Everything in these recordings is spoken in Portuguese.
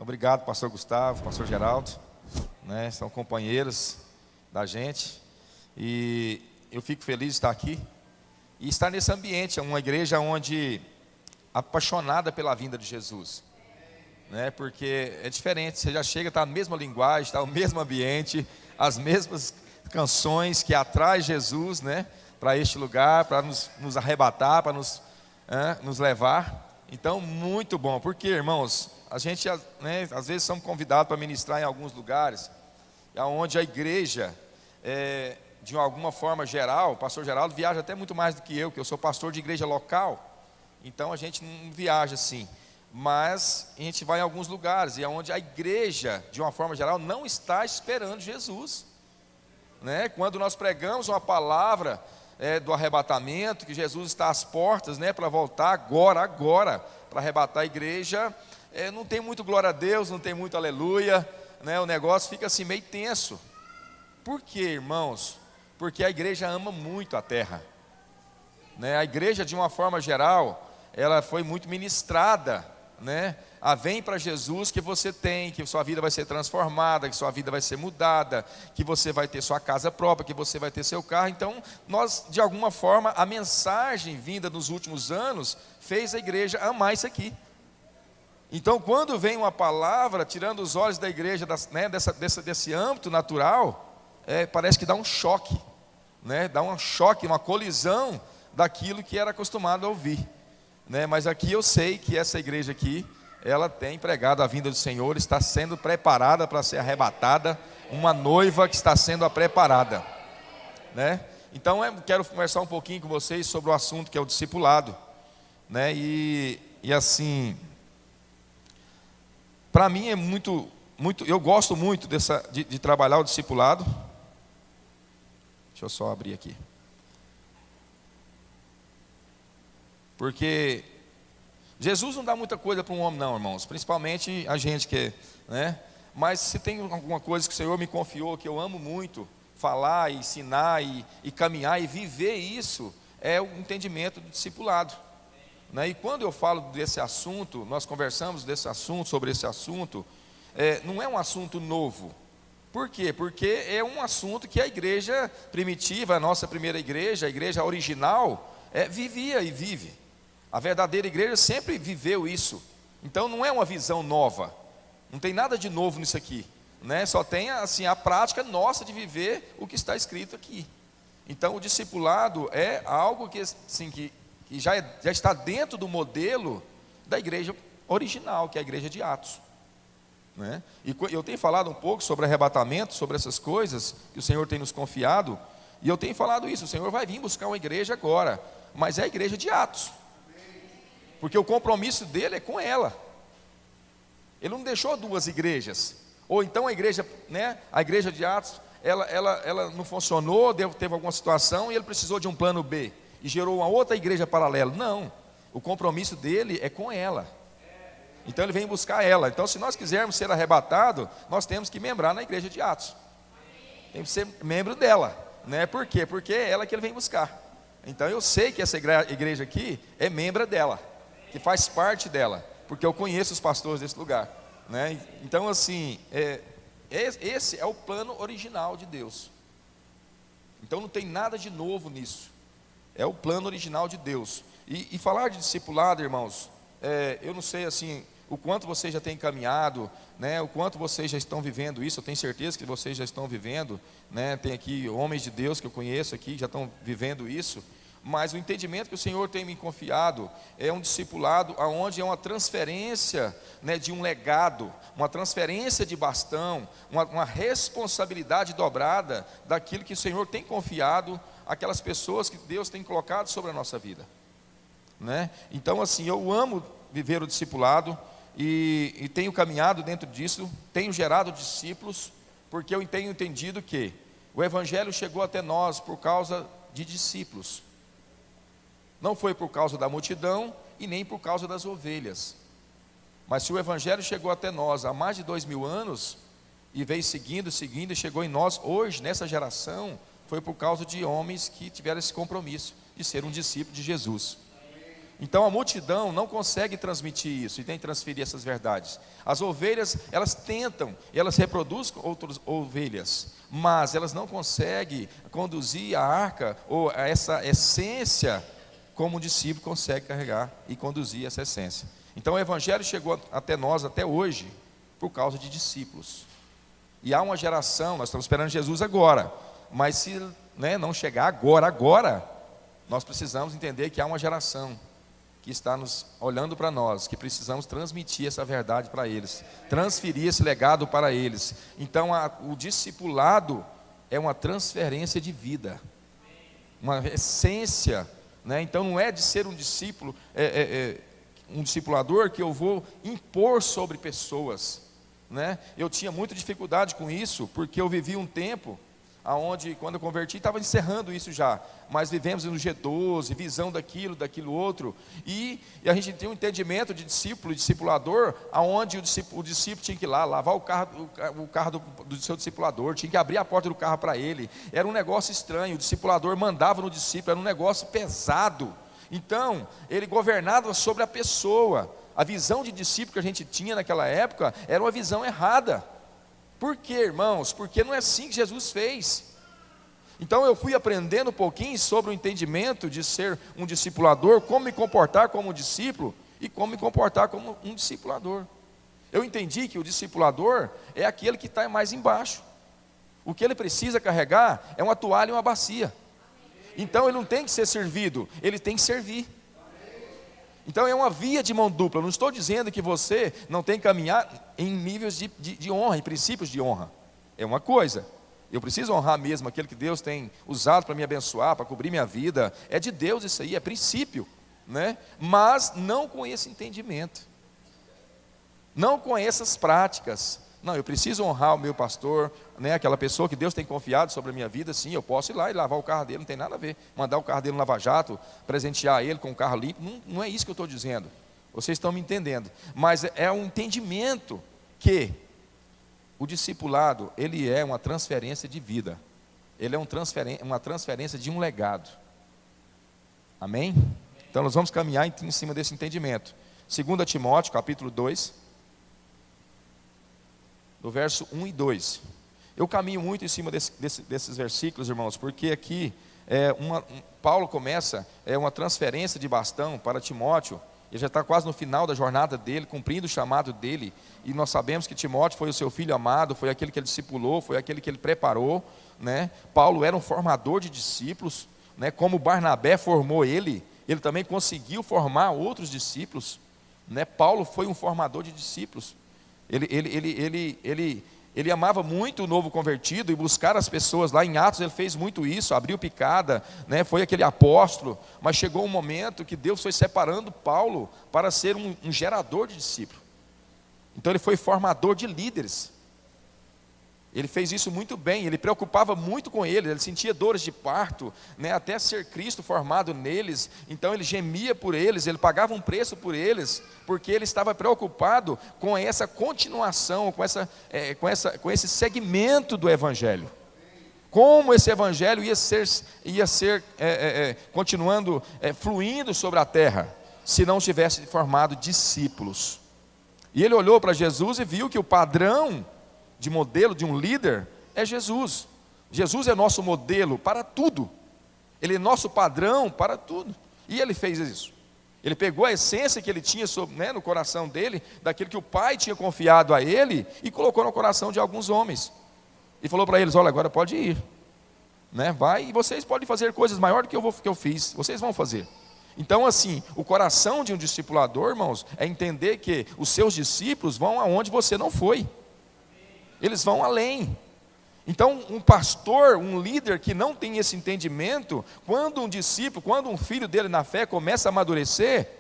Obrigado, pastor Gustavo, pastor Geraldo, né? São companheiros da gente. E eu fico feliz de estar aqui e estar nesse ambiente, uma igreja onde apaixonada pela vinda de Jesus, né? Porque é diferente, você já chega, está a mesma linguagem, está o mesmo ambiente, as mesmas canções que atraem Jesus, né? Para este lugar, para nos arrebatar, para nos levar. Então, muito bom, porque, irmãos, a gente, né, às vezes somos convidados para ministrar em alguns lugares, onde a igreja, de alguma forma geral, o pastor Geraldo viaja até muito mais do que eu sou pastor de igreja local, então a gente não viaja assim, mas a gente vai em alguns lugares, e é onde a igreja, de uma forma geral, não está esperando Jesus, né? Quando nós pregamos uma palavra do arrebatamento, que Jesus está às portas, né, para voltar agora, para arrebatar a igreja, não tem muito glória a Deus, não tem muito aleluia, né? O negócio fica assim meio tenso. Por quê, irmãos? Porque a igreja ama muito a terra, né? A igreja, de uma forma geral, ela foi muito ministrada, né? Vem para Jesus que você tem, que sua vida vai ser transformada, que sua vida vai ser mudada, que você vai ter sua casa própria, que você vai ter seu carro. Então, nós, de alguma forma, a mensagem vinda nos últimos anos fez a igreja amar isso aqui. Então, quando vem uma palavra, tirando os olhos da igreja, né, desse âmbito natural, parece que dá um choque, né? Dá um choque, uma colisão daquilo que era acostumado a ouvir, né? Mas aqui eu sei que essa igreja aqui, ela tem pregado a vinda do Senhor, está sendo preparada para ser arrebatada, uma noiva que está sendo preparada, né? Então eu quero conversar um pouquinho com vocês sobre o assunto que é o discipulado, né? E assim, para mim é muito, eu gosto muito de trabalhar o discipulado. Deixa eu só abrir aqui, porque Jesus não dá muita coisa para um homem não, irmãos, principalmente a gente que, né? Mas se tem alguma coisa que o Senhor me confiou, que eu amo muito, falar, e ensinar, e caminhar, e viver isso, é o entendimento do discipulado, né? E quando eu falo desse assunto, nós conversamos desse assunto, sobre esse assunto, não é um assunto novo. Por quê? Porque é um assunto que a igreja primitiva, a nossa primeira igreja, a igreja original, vivia e vive. A verdadeira igreja sempre viveu isso. Então não é uma visão nova, não tem nada de novo nisso aqui, né? Só tem assim, a prática nossa de viver o que está escrito aqui. Então o discipulado é algo que, assim, que já está dentro do modelo da igreja original, que é a igreja de Atos, né? E eu tenho falado um pouco sobre arrebatamento, sobre essas coisas que o Senhor tem nos confiado, e eu tenho falado isso, o Senhor vai vir buscar uma igreja agora, mas é a igreja de Atos, porque o compromisso dele é com ela. Ele não deixou duas igrejas, ou então a igreja, né, a igreja de Atos, ela não funcionou, teve alguma situação, e ele precisou de um plano B, e gerou uma outra igreja paralela. Não, o compromisso dele é com ela. Então ele vem buscar ela. Então, se nós quisermos ser arrebatados, nós temos que membrar na igreja de Atos, temos que ser membro dela, né? Por quê? Porque é ela que ele vem buscar. Então eu sei que essa igreja aqui é membro dela, que faz parte dela, porque eu conheço os pastores desse lugar, né? Então assim, esse é o plano original de Deus. Então não tem nada de novo nisso, é o plano original de Deus. E falar de discipulado, irmãos, eu não sei assim, o quanto vocês já têm caminhado, né? O quanto vocês já estão vivendo isso. Eu tenho certeza que vocês já estão vivendo, né? Tem aqui homens de Deus que eu conheço aqui, que já estão vivendo isso. Mas o entendimento que o Senhor tem me confiado é um discipulado onde é uma transferência, né, de um legado, uma transferência de bastão, uma responsabilidade dobrada daquilo que o Senhor tem confiado àquelas pessoas que Deus tem colocado sobre a nossa vida, né? Então assim, eu amo viver o discipulado e tenho caminhado dentro disso, tenho gerado discípulos, porque eu tenho entendido que o Evangelho chegou até nós por causa de discípulos. Não foi por causa da multidão e nem por causa das ovelhas. Mas se o Evangelho chegou até nós há mais de 2000 anos, e veio seguindo, e chegou em nós hoje, nessa geração, foi por causa de homens que tiveram esse compromisso de ser um discípulo de Jesus. Então a multidão não consegue transmitir isso e nem transferir essas verdades. As ovelhas, elas tentam, elas reproduzem outras ovelhas, mas elas não conseguem conduzir a arca ou essa essência como o discípulo consegue carregar e conduzir essa essência. Então o evangelho chegou até nós até hoje por causa de discípulos. E há uma geração, nós estamos esperando Jesus agora, mas se não chegar agora, nós precisamos entender que há uma geração que está nos olhando para nós, que precisamos transmitir essa verdade para eles, transferir esse legado para eles. Então o discipulado é uma transferência de vida, uma essência, Então não é de ser um discípulo, um discipulador que eu vou impor sobre pessoas, Eu tinha muita dificuldade com isso, porque eu vivi um tempo aonde, quando eu converti, estava encerrando isso já, mas vivemos no G12, visão daquilo outro, e a gente tem um entendimento de discípulo e discipulador, aonde o discípulo tinha que ir lá, lavar o carro do seu discipulador, tinha que abrir a porta do carro para ele, era um negócio estranho, o discipulador mandava no discípulo, era um negócio pesado. Então ele governava sobre a pessoa. A visão de discípulo que a gente tinha naquela época era uma visão errada. Por quê, irmãos? Porque não é assim que Jesus fez. Então eu fui aprendendo um pouquinho sobre o entendimento de ser um discipulador, como me comportar como um discípulo e como me comportar como um discipulador. Eu entendi que o discipulador é aquele que está mais embaixo. O que ele precisa carregar é uma toalha e uma bacia. Então ele não tem que ser servido, ele tem que servir. Então é uma via de mão dupla. Eu não estou dizendo que você não tem que caminhar em níveis de honra, em princípios de honra. É uma coisa. Eu preciso honrar mesmo aquele que Deus tem usado para me abençoar, para cobrir minha vida. É de Deus isso aí, é princípio, Mas não com esse entendimento, não com essas práticas. Não, eu preciso honrar o meu pastor, aquela pessoa que Deus tem confiado sobre a minha vida. Sim, eu posso ir lá e lavar o carro dele, não tem nada a ver. Mandar o carro dele no lava-jato, presentear ele com o carro limpo, não é isso que eu estou dizendo. Vocês estão me entendendo. Mas é um entendimento que o discipulado, ele é uma transferência de vida. Ele é uma transferência de um legado. Amém? Então nós vamos caminhar em cima desse entendimento. 2 Timóteo, capítulo 2. Do verso 1 e 2. Eu caminho muito em cima desses versículos, irmãos, porque aqui Paulo começa uma transferência de bastão para Timóteo. Ele já está quase no final da jornada dele, cumprindo o chamado dele, e nós sabemos que Timóteo foi o seu filho amado, foi aquele que ele discipulou, foi aquele que ele preparou, Paulo era um formador de discípulos, como Barnabé formou ele também conseguiu formar outros discípulos, Paulo foi um formador de discípulos. Ele amava muito o novo convertido e buscar as pessoas lá em Atos. Ele fez muito isso, abriu picada, foi aquele apóstolo. Mas chegou um momento que Deus foi separando Paulo para ser um gerador de discípulos. Então ele foi formador de líderes. Ele fez isso muito bem, ele preocupava muito com eles, ele sentia dores de parto, até ser Cristo formado neles. Então ele gemia por eles, ele pagava um preço por eles, porque ele estava preocupado com essa continuação, com esse segmento do Evangelho. Como esse Evangelho ia ser continuando, fluindo sobre a terra, se não tivesse formado discípulos. E ele olhou para Jesus e viu que o padrão de modelo de um líder é Jesus. Jesus é nosso modelo para tudo. Ele é nosso padrão para tudo. E ele fez isso. Ele pegou a essência que ele tinha no coração dele, daquilo que o Pai tinha confiado a ele, e colocou no coração de alguns homens. E falou para eles: olha, agora pode ir. Vai, e vocês podem fazer coisas maiores do que eu fiz. Vocês vão fazer. Então assim, o coração de um discipulador, irmãos, é entender que os seus discípulos vão aonde você não foi. Eles vão além. Então um pastor, um líder que não tem esse entendimento, quando um discípulo, quando um filho dele na fé começa a amadurecer,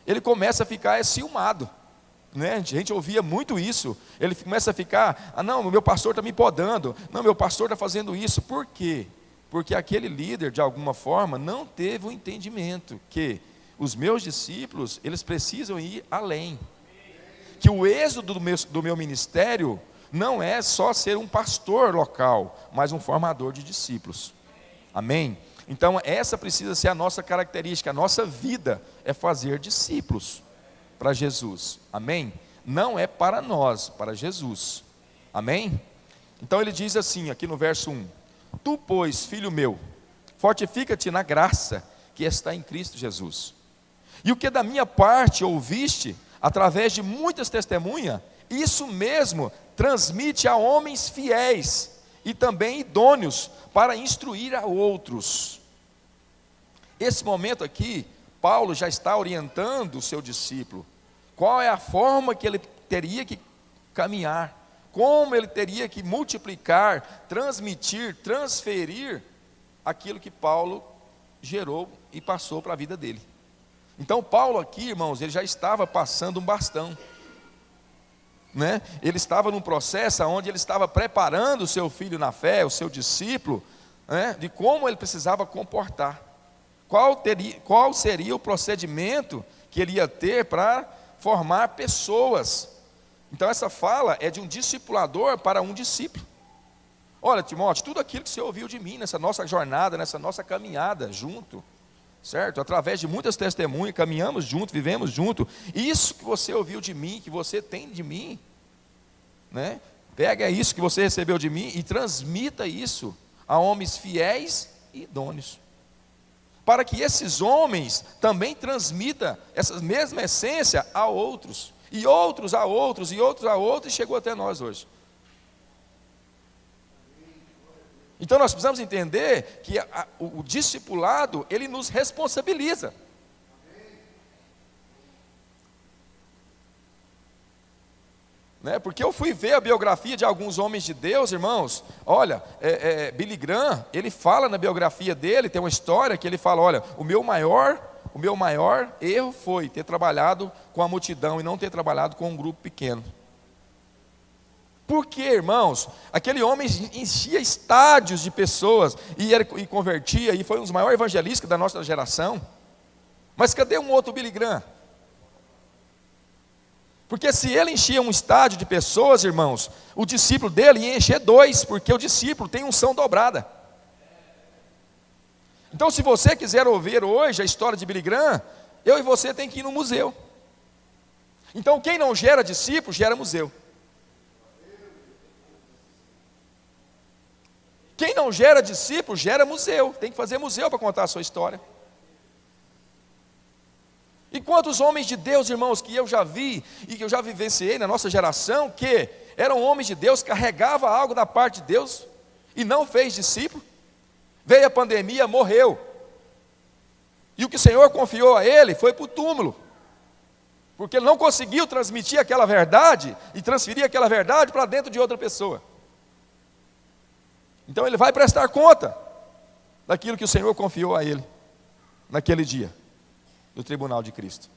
ele começa a ficar ciumado. A gente ouvia muito isso. Ele começa a ficar: não, meu pastor está me podando, não, meu pastor está fazendo isso. Por quê? Porque aquele líder, de alguma forma, não teve o entendimento que os meus discípulos, eles precisam ir além. Que o êxodo do meu ministério não é só ser um pastor local, mas um formador de discípulos. Amém? Então essa precisa ser a nossa característica, a nossa vida é fazer discípulos para Jesus, amém? Não é para nós, para Jesus, amém? Então ele diz assim, aqui no verso 1, tu, pois, filho meu, fortifica-te na graça que está em Cristo Jesus, e o que da minha parte ouviste, através de muitas testemunhas, isso mesmo transmite a homens fiéis, e também idôneos, para instruir a outros. Esse momento aqui, Paulo já está orientando o seu discípulo, qual é a forma que ele teria que caminhar, como ele teria que multiplicar, transmitir, transferir aquilo que Paulo gerou e passou para a vida dele. Então Paulo aqui, irmãos, ele já estava passando um bastão, né? Ele estava num processo onde ele estava preparando o seu filho na fé, o seu discípulo, né? De como ele precisava comportar, qual seria o procedimento que ele ia ter para formar pessoas. Então essa fala é de um discipulador para um discípulo. Olha, Timóteo, tudo aquilo que você ouviu de mim nessa nossa jornada, nessa nossa caminhada junto, certo? Através de muitas testemunhas, caminhamos junto, vivemos junto. Isso que você ouviu de mim, que você tem de mim, né? Pega isso que você recebeu de mim e transmita isso a homens fiéis e idôneos, para que esses homens também transmitam essa mesma essência a outros, e outros a outros, e outros a outros, e chegou até nós hoje. Então nós precisamos entender que o discipulado, ele nos responsabiliza. Né? Porque eu fui ver a biografia de alguns homens de Deus, irmãos. Olha, Billy Graham, ele fala na biografia dele, tem uma história que ele fala, olha, o meu maior erro foi ter trabalhado com a multidão e não ter trabalhado com um grupo pequeno. Por quê, irmãos? Aquele homem enchia estádios de pessoas e convertia, e foi um dos maiores evangelistas da nossa geração. Mas cadê um outro Billy Graham? Porque se ele enchia um estádio de pessoas, irmãos, o discípulo dele ia encher 2, porque o discípulo tem unção dobrada. Então, se você quiser ouvir hoje a história de Billy Graham, eu e você tem que ir no museu. Então, quem não gera discípulo, gera museu. Quem não gera discípulo, gera museu. Tem que fazer museu para contar a sua história. E quantos homens de Deus, irmãos, que eu já vi e que eu já vivenciei na nossa geração, que eram homens de Deus, carregava algo da parte de Deus e não fez discípulo, veio a pandemia, morreu, e o que o Senhor confiou a ele foi para o túmulo, porque ele não conseguiu transmitir aquela verdade e transferir aquela verdade para dentro de outra pessoa. Então ele vai prestar conta daquilo que o Senhor confiou a ele naquele dia do tribunal de Cristo.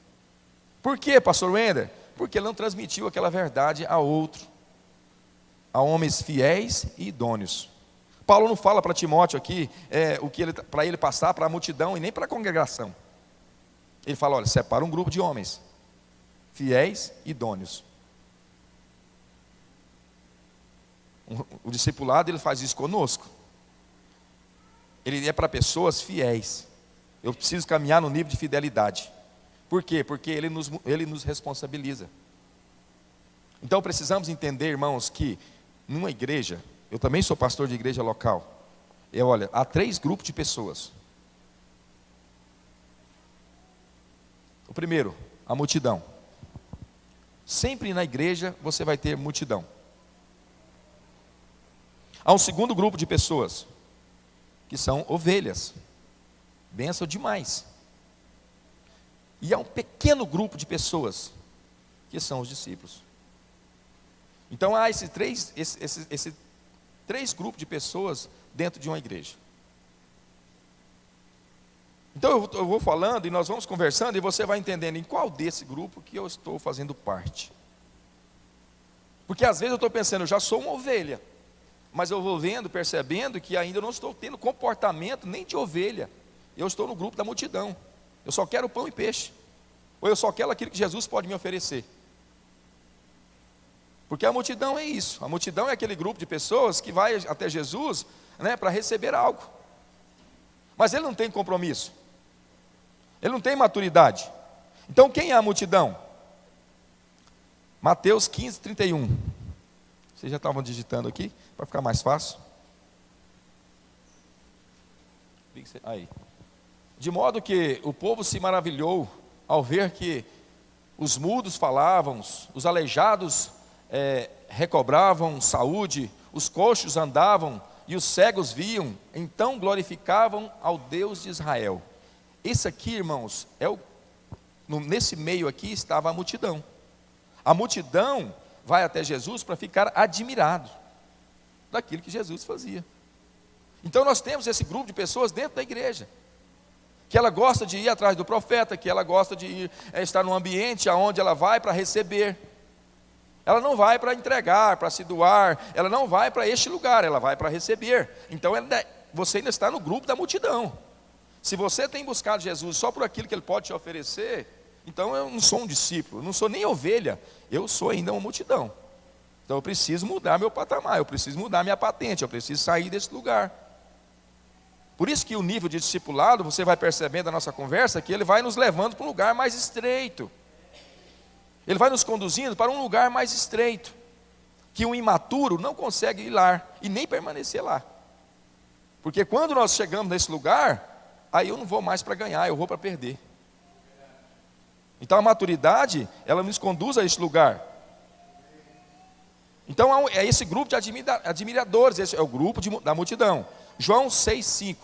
Por quê, pastor Wender? Porque ele não transmitiu aquela verdade a outro, a homens fiéis e idôneos. Paulo não fala para Timóteo aqui o que para ele passar para a multidão e nem para a congregação. Ele fala, olha, separa um grupo de homens fiéis e idôneos. O discipulado, ele faz isso conosco. Ele é para pessoas fiéis. Eu preciso caminhar no nível de fidelidade. Por quê? Porque ele nos responsabiliza. Então precisamos entender, irmãos, que numa igreja, eu também sou pastor de igreja local, olha, há 3 grupos de pessoas. O primeiro, a multidão. Sempre na igreja você vai ter multidão. Há um segundo grupo de pessoas, que são ovelhas. Bênção demais. E há um pequeno grupo de pessoas, que são os discípulos. Então há esses três grupos de pessoas dentro de uma igreja. Então eu vou falando e nós vamos conversando e você vai entendendo em qual desse grupo que eu estou fazendo parte. Porque às vezes eu estou pensando, eu já sou uma ovelha, mas eu vou vendo, percebendo que ainda não estou tendo comportamento nem de ovelha. Eu estou no grupo da multidão. Eu só quero pão e peixe. Ou eu só quero aquilo que Jesus pode me oferecer. Porque a multidão é isso. A multidão é aquele grupo de pessoas que vai até Jesus, né, para receber algo. mas ele não tem compromisso, ele não tem maturidade. Então quem é a multidão? Mateus 15, 31. Vocês já estavam digitando aqui, para ficar mais fácil. Aí. De modo que o povo se maravilhou ao ver que os mudos falavam, os aleijados recobravam saúde, os coxos andavam e os cegos viam, então glorificavam ao Deus de Israel. Esse aqui, irmãos, nesse meio aqui estava a multidão. A multidão vai até Jesus para ficar admirado daquilo que Jesus fazia. Então nós temos esse grupo de pessoas dentro da igreja, que ela gosta de ir atrás do profeta, que ela gosta de estar num ambiente onde ela vai para receber. Ela não vai para entregar, para se doar, ela não vai para este lugar, ela vai para receber. Então você ainda está no grupo da multidão. Se você tem buscado Jesus só por aquilo que Ele pode te oferecer, então eu não sou um discípulo, eu não sou nem ovelha, eu sou ainda uma multidão. Então eu preciso mudar meu patamar, eu preciso mudar minha patente, eu preciso sair desse lugar. Por isso que o nível de discipulado, você vai percebendo da nossa conversa, que ele vai nos levando para um lugar mais estreito. Ele vai nos conduzindo para um lugar mais estreito, que um imaturo não consegue ir lá e nem permanecer lá. Porque quando nós chegamos nesse lugar, aí eu não vou mais para ganhar, eu vou para perder. Então a maturidade, ela nos conduz a esse lugar. Então é esse grupo de admiradores, esse é o grupo da multidão. João 6,5.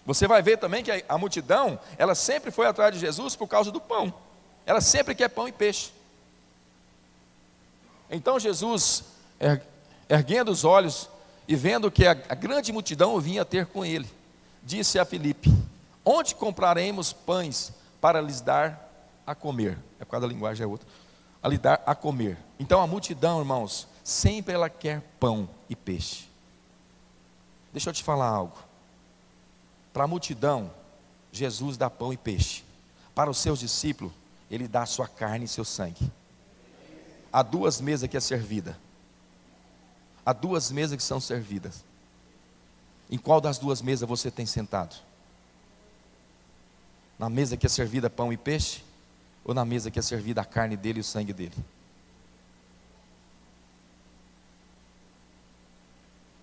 Você vai ver também que a multidão, ela sempre foi atrás de Jesus por causa do pão. Ela sempre quer pão e peixe. Então Jesus, erguendo os olhos e vendo que a grande multidão vinha ter com ele, disse a Filipe: onde compraremos pães para lhes dar a comer? É por causa da linguagem, é outra. A lhes dar a comer. Então a multidão, irmãos, sempre ela quer pão e peixe. Deixa eu te falar algo. Para a multidão, Jesus dá pão e peixe. Para os seus discípulos, Ele dá a sua carne e seu sangue. Há duas mesas que é servida. Há duas mesas que são servidas. Em qual das duas mesas você tem sentado? Na mesa que é servida pão e peixe? Ou na mesa que é servida a carne dele e o sangue dele?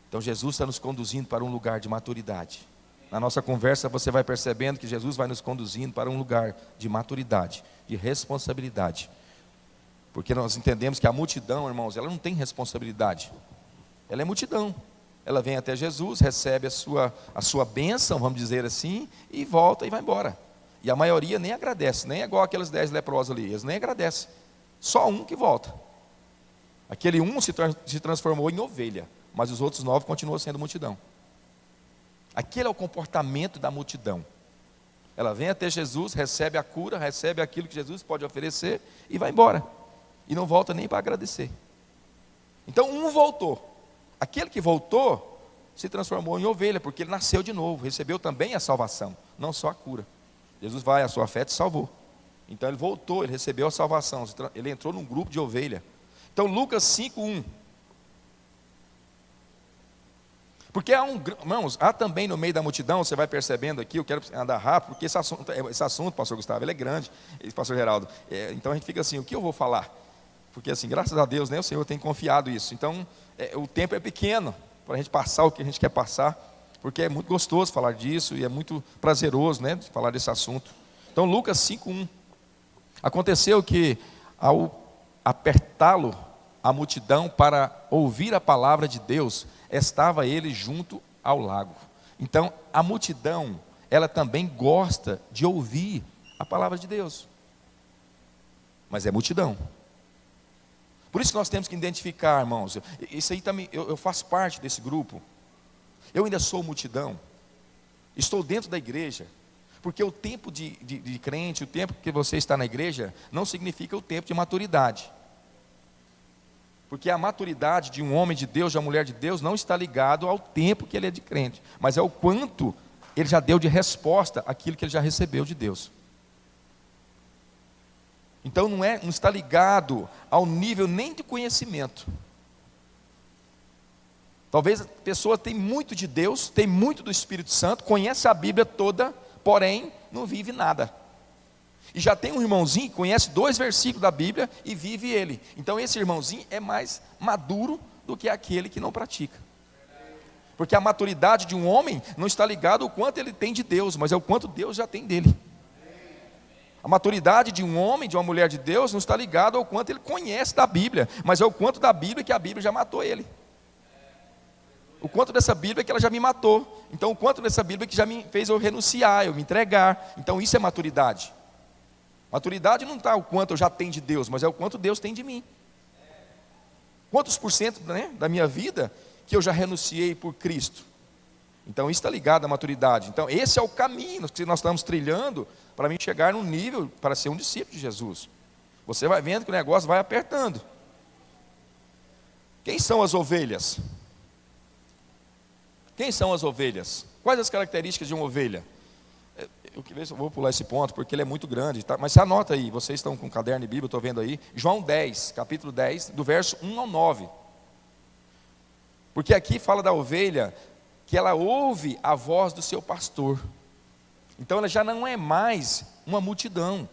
Então Jesus está nos conduzindo para um lugar de maturidade. Na nossa conversa você vai percebendo que Jesus vai nos conduzindo para um lugar de maturidade, de responsabilidade. Porque nós entendemos que a multidão, irmãos, ela não tem responsabilidade. Ela é multidão. Ela vem até Jesus, recebe a sua bênção, vamos dizer assim, e volta e vai embora. E a maioria nem agradece, nem é igual aqueles 10 leprosos ali, eles nem agradecem. Só um que volta. Aquele um se transformou em ovelha, mas os outros 9 continuam sendo multidão. Aquele é o comportamento da multidão. Ela vem até Jesus, recebe a cura, recebe aquilo que Jesus pode oferecer e vai embora. E não volta nem para agradecer. Então um voltou. Aquele que voltou se transformou em ovelha, porque ele nasceu de novo, recebeu também a salvação, não só a cura. Jesus vai, a sua fé te salvou. Então ele voltou, ele recebeu a salvação, ele entrou num grupo de ovelha. Então Lucas 5:1. Porque irmãos, há também no meio da multidão, você vai percebendo aqui, eu quero andar rápido, porque esse assunto, pastor Gustavo, ele é grande, pastor Geraldo, então a gente fica assim, o que eu vou falar? Porque assim, graças a Deus, né, o Senhor tem confiado isso, então o tempo é pequeno, para a gente passar o que a gente quer passar, porque é muito gostoso falar disso, e é muito prazeroso, né, falar desse assunto. Então Lucas 5:1, aconteceu que ao apertá-lo a multidão para ouvir a palavra de Deus, estava ele junto ao lago. Então a multidão, ela também gosta de ouvir a palavra de Deus, mas é multidão. Por isso que nós temos que identificar, irmãos, isso aí também, eu faço parte desse grupo, eu ainda sou multidão, estou dentro da igreja, porque o tempo de crente, o tempo que você está na igreja, não significa o tempo de maturidade. Porque a maturidade de um homem de Deus, de uma mulher de Deus, não está ligado ao tempo que ele é de crente, mas é o quanto ele já deu de resposta àquilo que ele já recebeu de Deus. Então não está ligado ao nível nem de conhecimento. Talvez a pessoa tem muito de Deus, tem muito do Espírito Santo, conhece a Bíblia toda, porém não vive nada. E já tem um irmãozinho que conhece 2 versículos da Bíblia e vive ele. Então esse irmãozinho é mais maduro do que aquele que não pratica. Porque a maturidade de um homem não está ligada ao quanto ele tem de Deus, mas é o quanto Deus já tem dele. A maturidade de um homem, de uma mulher de Deus, não está ligada ao quanto ele conhece da Bíblia, mas é o quanto da Bíblia que a Bíblia já matou ele. O quanto dessa Bíblia que ela já me matou. Então o quanto dessa Bíblia que já me fez eu renunciar, eu me entregar. Então isso é maturidade. Maturidade não está o quanto eu já tenho de Deus, mas é o quanto Deus tem de mim. Quantos por cento, né, da minha vida que eu já renunciei por Cristo? Então isso está ligado à maturidade. Então esse é o caminho que nós estamos trilhando para mim chegar num nível para ser um discípulo de Jesus. Você vai vendo que o negócio vai apertando. Quem são as ovelhas? Quem são as ovelhas? Quais as características de uma ovelha? Eu vou pular esse ponto porque ele é muito grande, tá? Mas você anota aí, vocês estão com caderno de Bíblia, eu estou vendo aí, João 10, capítulo 10, do verso 1 ao 9. Porque aqui fala da ovelha que ela ouve a voz do seu pastor. Então ela já não é mais uma multidão.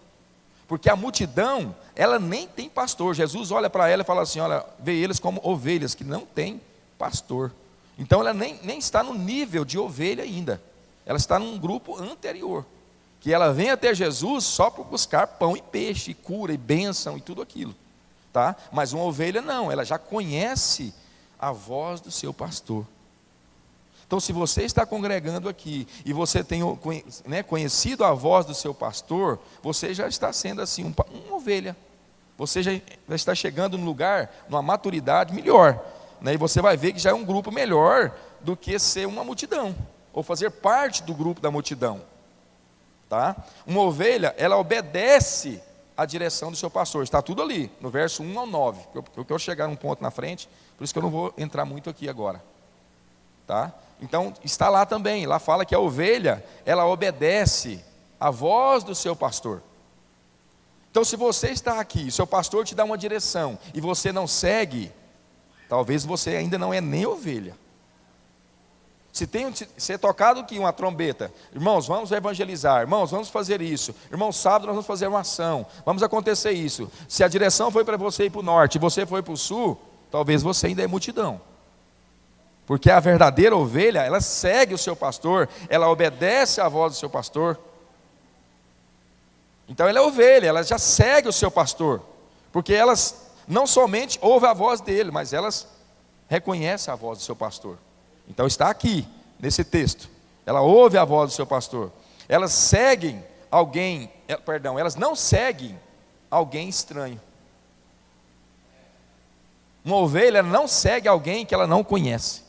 Porque a multidão, ela nem tem pastor. Jesus olha para ela e fala assim, olha, vê eles como ovelhas que não têm pastor. Então ela nem está no nível de ovelha ainda. Ela está num grupo anterior. Que ela vem até Jesus só para buscar pão e peixe, e cura e bênção e tudo aquilo. Tá? Mas uma ovelha não, ela já conhece a voz do seu pastor. Então se você está congregando aqui e você tem, né, conhecido a voz do seu pastor, você já está sendo assim uma ovelha. Você já está chegando num lugar, numa maturidade melhor. Né, e você vai ver que já é um grupo melhor do que ser uma multidão, ou fazer parte do grupo da multidão. Tá? Uma ovelha, ela obedece à direção do seu pastor. Está tudo ali, no verso 1 ao 9. Eu quero chegar num ponto na frente, por isso que eu não vou entrar muito aqui agora. Tá? Então, está lá também. Lá fala que a ovelha, ela obedece à voz do seu pastor. Então, se você está aqui, seu pastor te dá uma direção, e você não segue, talvez você ainda não é nem ovelha. Se é tocado aqui uma trombeta, irmãos, vamos evangelizar, irmãos, vamos fazer isso, irmãos, sábado nós vamos fazer uma ação, vamos acontecer isso. Se a direção foi para você ir para o norte e você foi para o sul, talvez você ainda é multidão. Porque a verdadeira ovelha, ela segue o seu pastor, ela obedece à voz do seu pastor. Então ela é ovelha, ela já segue o seu pastor, porque elas não somente ouvem a voz dele, mas elas reconhecem a voz do seu pastor. Então está aqui, nesse texto. Ela ouve a voz do seu pastor. Elas seguem alguém, elas não seguem alguém estranho. Uma ovelha não segue alguém que ela não conhece.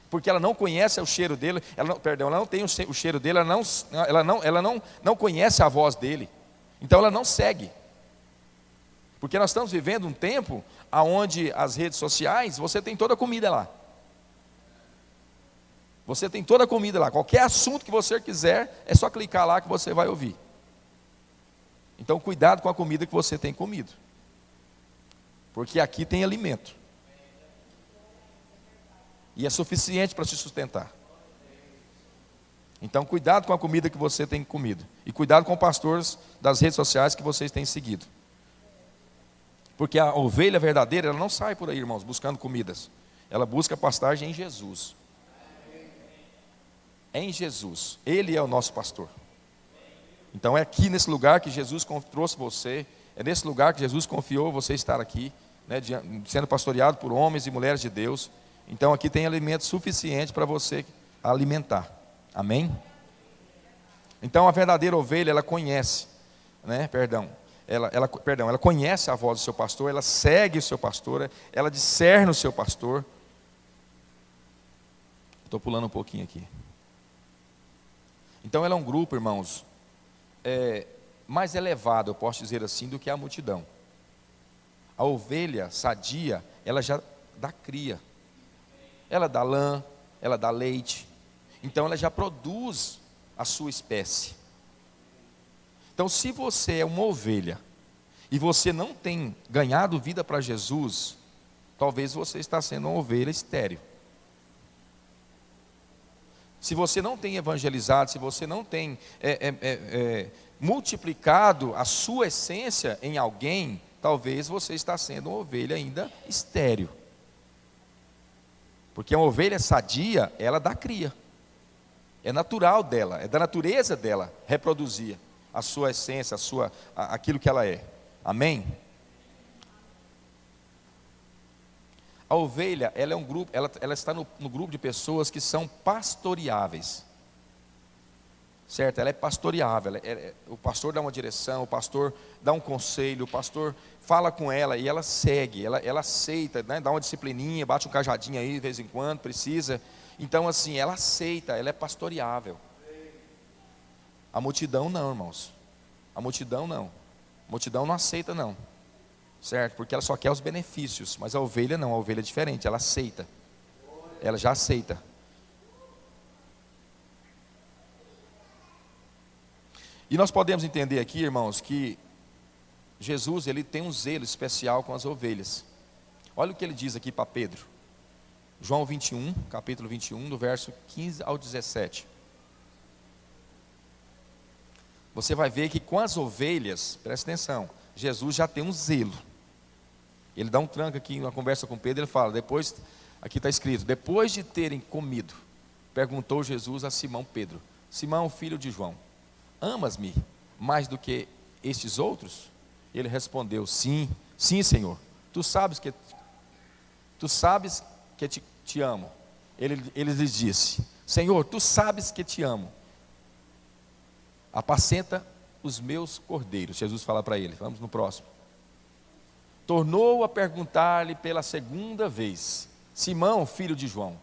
Porque ela não conhece o cheiro dele, ela não tem o cheiro dele, ela não conhece a voz dele. Então ela não segue. Porque nós estamos vivendo um tempo onde as redes sociais, você tem toda a comida lá. Você tem toda a comida lá. Qualquer assunto que você quiser, é só clicar lá que você vai ouvir. Então cuidado com a comida que você tem comido. Porque aqui tem alimento. E é suficiente para se sustentar. Então cuidado com a comida que você tem comido. E cuidado com os pastores das redes sociais que vocês têm seguido. Porque a ovelha verdadeira, ela não sai por aí, irmãos, buscando comidas. Ela busca pastagem em Jesus. Em Jesus, Ele é o nosso pastor. Então é aqui nesse lugar que Jesus trouxe você, é nesse lugar que Jesus confiou você estar aqui, né, sendo pastoreado por homens e mulheres de Deus. Então aqui tem alimento suficiente para você alimentar, amém? Então a verdadeira ovelha, ela conhece, né, ela conhece a voz do seu pastor, ela segue o seu pastor, ela discerne o seu pastor. Estou pulando um pouquinho aqui. Então ela é um grupo, irmãos, mais elevado, eu posso dizer assim, do que a multidão. A ovelha sadia, ela já dá cria. Ela dá lã, ela dá leite. Então ela já produz a sua espécie. Então se você é uma ovelha e você não tem ganhado vida para Jesus, talvez você está sendo uma ovelha estéril. Se você não tem evangelizado, se você não tem multiplicado a sua essência em alguém, talvez você está sendo uma ovelha ainda estéril. Porque uma ovelha sadia, ela dá cria. É natural dela, é da natureza dela reproduzir a sua essência, aquilo que ela é. Amém? A ovelha, ela é um grupo, ela está no grupo de pessoas que são pastoreáveis. Certo? Ela é pastoreável. O pastor dá uma direção, o pastor dá um conselho, o pastor fala com ela e ela segue, ela aceita, né? Dá uma disciplininha, bate um cajadinho aí de vez em quando, precisa. Então assim, ela aceita, ela é pastoreável. A multidão não, irmãos. A multidão não. A multidão não aceita não. Certo? Porque ela só quer os benefícios. Mas a ovelha não, a ovelha é diferente, ela aceita. Ela já aceita. E nós podemos entender aqui, irmãos, que Jesus, ele tem um zelo especial com as ovelhas. Olha o que ele diz aqui para Pedro. João 21, capítulo 21, do verso 15 ao 17. Você vai ver que com as ovelhas, presta atenção, Jesus já tem um zelo. Ele dá um tranco aqui na conversa com Pedro, ele fala, depois, aqui está escrito, depois de terem comido, perguntou Jesus a Simão Pedro, Simão, filho de João, amas-me mais do que estes outros? Ele respondeu, sim, sim, Senhor, tu sabes que te amo. Ele lhes disse, Senhor, tu sabes que te amo, apacenta os meus cordeiros. Jesus fala para ele, vamos no próximo. Tornou a perguntar-lhe pela segunda vez, Simão, filho de João,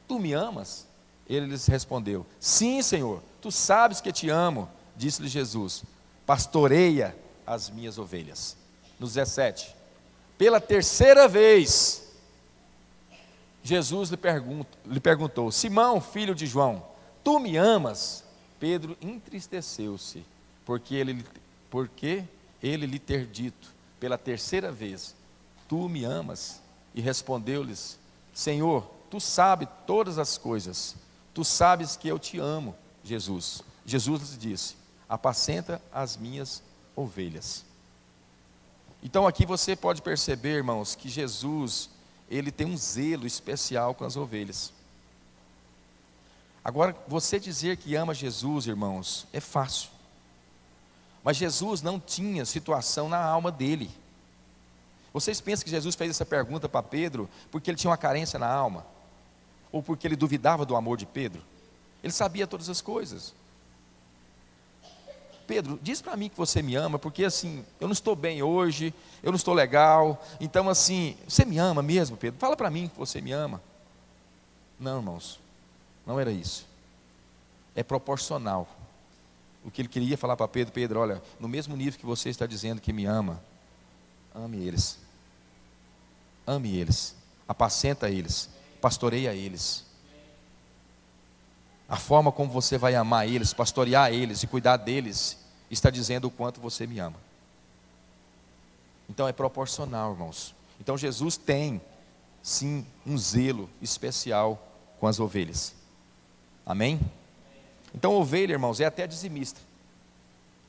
tu me amas? Ele lhes respondeu, sim, Senhor, tu sabes que te amo. Disse-lhe Jesus, pastoreia as minhas ovelhas. No 17, pela terceira vez, Jesus lhe perguntou, Simão, filho de João, tu me amas? Pedro entristeceu-se, porque ele lhe ter dito, pela terceira vez, tu me amas? E respondeu-lhes, Senhor, tu sabes todas as coisas, tu sabes que eu te amo. Jesus lhes disse, apacenta as minhas ovelhas. Então aqui você pode perceber, irmãos, que Jesus, ele tem um zelo especial com as ovelhas. Agora, você dizer que ama Jesus, irmãos, é fácil. Mas Jesus não tinha situação na alma dele. Vocês pensam que Jesus fez essa pergunta para Pedro porque ele tinha uma carência na alma? Ou porque ele duvidava do amor de Pedro? Ele sabia todas as coisas. Pedro, diz para mim que você me ama, porque assim, eu não estou bem hoje, eu não estou legal, então assim, você me ama mesmo, Pedro? Fala para mim que você me ama. Não, irmãos, não era isso. É proporcional. O que ele queria falar para Pedro, Pedro, olha, no mesmo nível que você está dizendo que me ama, ame eles. Ame eles, apacenta eles, pastoreia eles. A forma como você vai amar eles, pastorear eles e cuidar deles, está dizendo o quanto você me ama. Então é proporcional, irmãos. Então Jesus tem, sim, um zelo especial com as ovelhas. Amém? Então ovelha, irmãos, é até dizimista.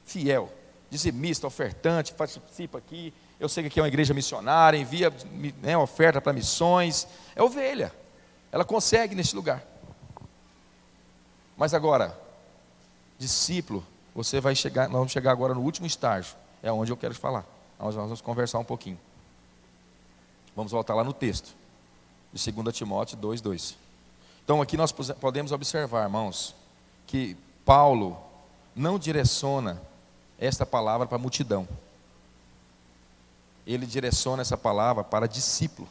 Fiel, dizimista, ofertante, participa aqui. Eu sei que aqui é uma igreja missionária, envia oferta para missões. É ovelha, ela consegue nesse lugar. Mas agora, discípulo, nós vamos chegar agora no último estágio, é onde eu quero falar. Nós vamos conversar um pouquinho. Vamos voltar lá no texto, de 2 Timóteo 2:2. Então aqui nós podemos observar, irmãos, que Paulo não direciona esta palavra para a multidão. Ele direciona essa palavra para discípulo.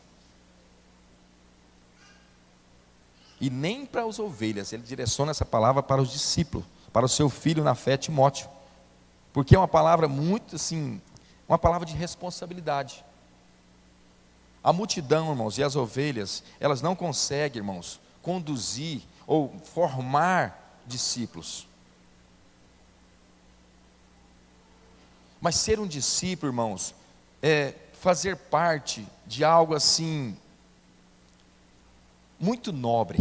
E nem para as ovelhas, ele direciona essa palavra para os discípulos, para o seu filho na fé, Timóteo. Porque é uma palavra muito assim, uma palavra de responsabilidade. A multidão, irmãos, e as ovelhas, elas não conseguem, irmãos, conduzir ou formar discípulos. Mas ser um discípulo, irmãos, é fazer parte de algo assim, muito nobre.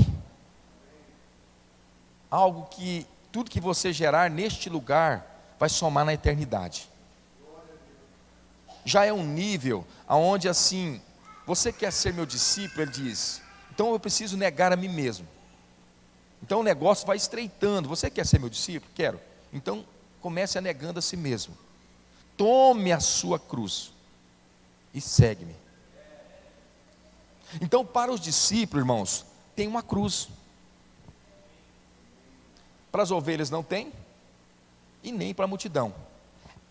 algo que tudo que você gerar neste lugar vai somar na eternidade. Já é um nível aonde assim, você quer ser meu discípulo, ele diz, então eu preciso negar a mim mesmo. Então o negócio vai estreitando. Você quer ser meu discípulo? Quero. Então comece a negando a si mesmo. Tome a sua cruz e segue-me. Então para os discípulos, irmãos, tem uma cruz. Para as ovelhas não tem, e nem para a multidão.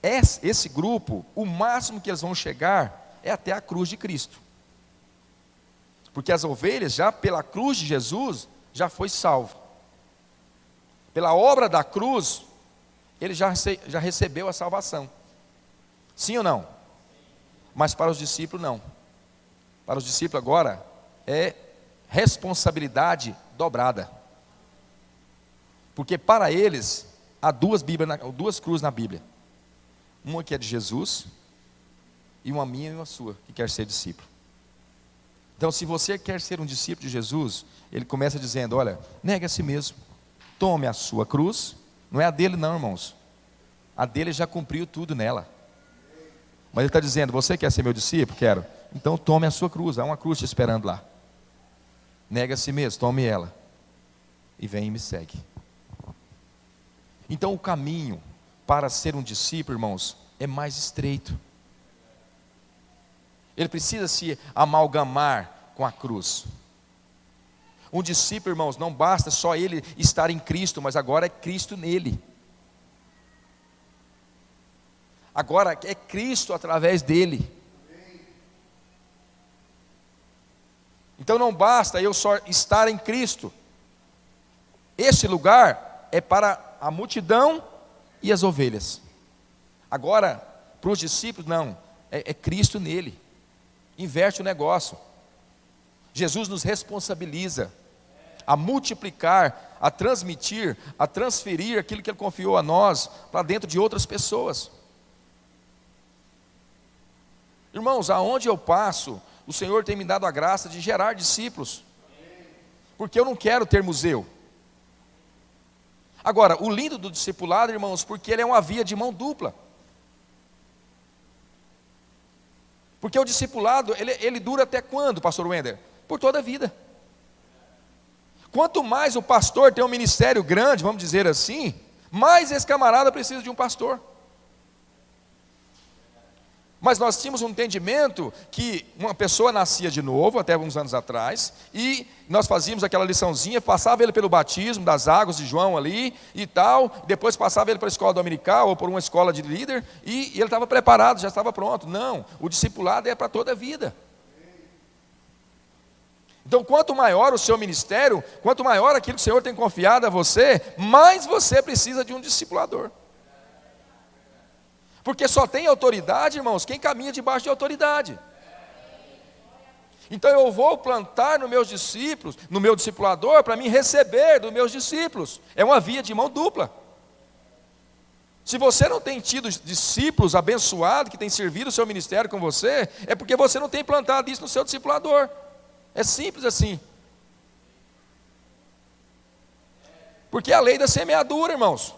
Esse grupo, o máximo que eles vão chegar é até a cruz de Cristo. Porque as ovelhas, já pela cruz de Jesus, já foi salvo. Pela obra da cruz, ele já recebeu a salvação. Sim ou não? Mas para os discípulos não. Para os discípulos agora é responsabilidade dobrada. Porque para eles há duas cruzes na Bíblia. Uma que é de Jesus, e uma minha e uma sua, que quer ser discípulo. Então se você quer ser um discípulo de Jesus, ele começa dizendo, olha, negue a si mesmo, tome a sua cruz. Não é a dele não, irmãos, a dele já cumpriu tudo nela. Mas ele está dizendo, você quer ser meu discípulo? Quero. Então tome a sua cruz, há uma cruz te esperando lá. Negue a si mesmo, tome ela, e vem e me segue. Então o caminho para ser um discípulo, irmãos, é mais estreito. Ele precisa se amalgamar com a cruz. Um discípulo, irmãos, não basta só ele estar em Cristo, mas agora é Cristo nele. Agora é Cristo através dele. Então não basta eu só estar em Cristo. Este lugar é para a multidão e as ovelhas. Agora, para os discípulos, não, é Cristo nele. Inverte o negócio. Jesus nos responsabiliza a multiplicar, a transmitir, a transferir aquilo que Ele confiou a nós para dentro de outras pessoas. Irmãos, aonde eu passo, o Senhor tem me dado a graça de gerar discípulos, porque eu não quero ter museu. Agora, o lindo do discipulado, irmãos, porque ele é uma via de mão dupla. Porque o discipulado, ele dura até quando, pastor Wender? Por toda a vida. Quanto mais o pastor tem um ministério grande, vamos dizer assim, mais esse camarada precisa de um pastor. Mas nós tínhamos um entendimento que uma pessoa nascia de novo, até uns anos atrás, e nós fazíamos aquela liçãozinha, passava ele pelo batismo das águas de João ali e tal, depois passava ele para a escola dominical ou por uma escola de líder, e ele estava preparado, já estava pronto. Não, o discipulado é para toda a vida. Então quanto maior o seu ministério, quanto maior aquilo que o Senhor tem confiado a você, mais você precisa de um discipulador. Porque só tem autoridade, irmãos, quem caminha debaixo de autoridade. Então eu vou plantar nos meus discípulos, no meu discipulador, para me receber dos meus discípulos. É uma via de mão dupla. Se você não tem tido discípulos abençoados, que têm servido o seu ministério com você, é porque você não tem plantado isso no seu discipulador. É simples assim. Porque é a lei da semeadura, irmãos.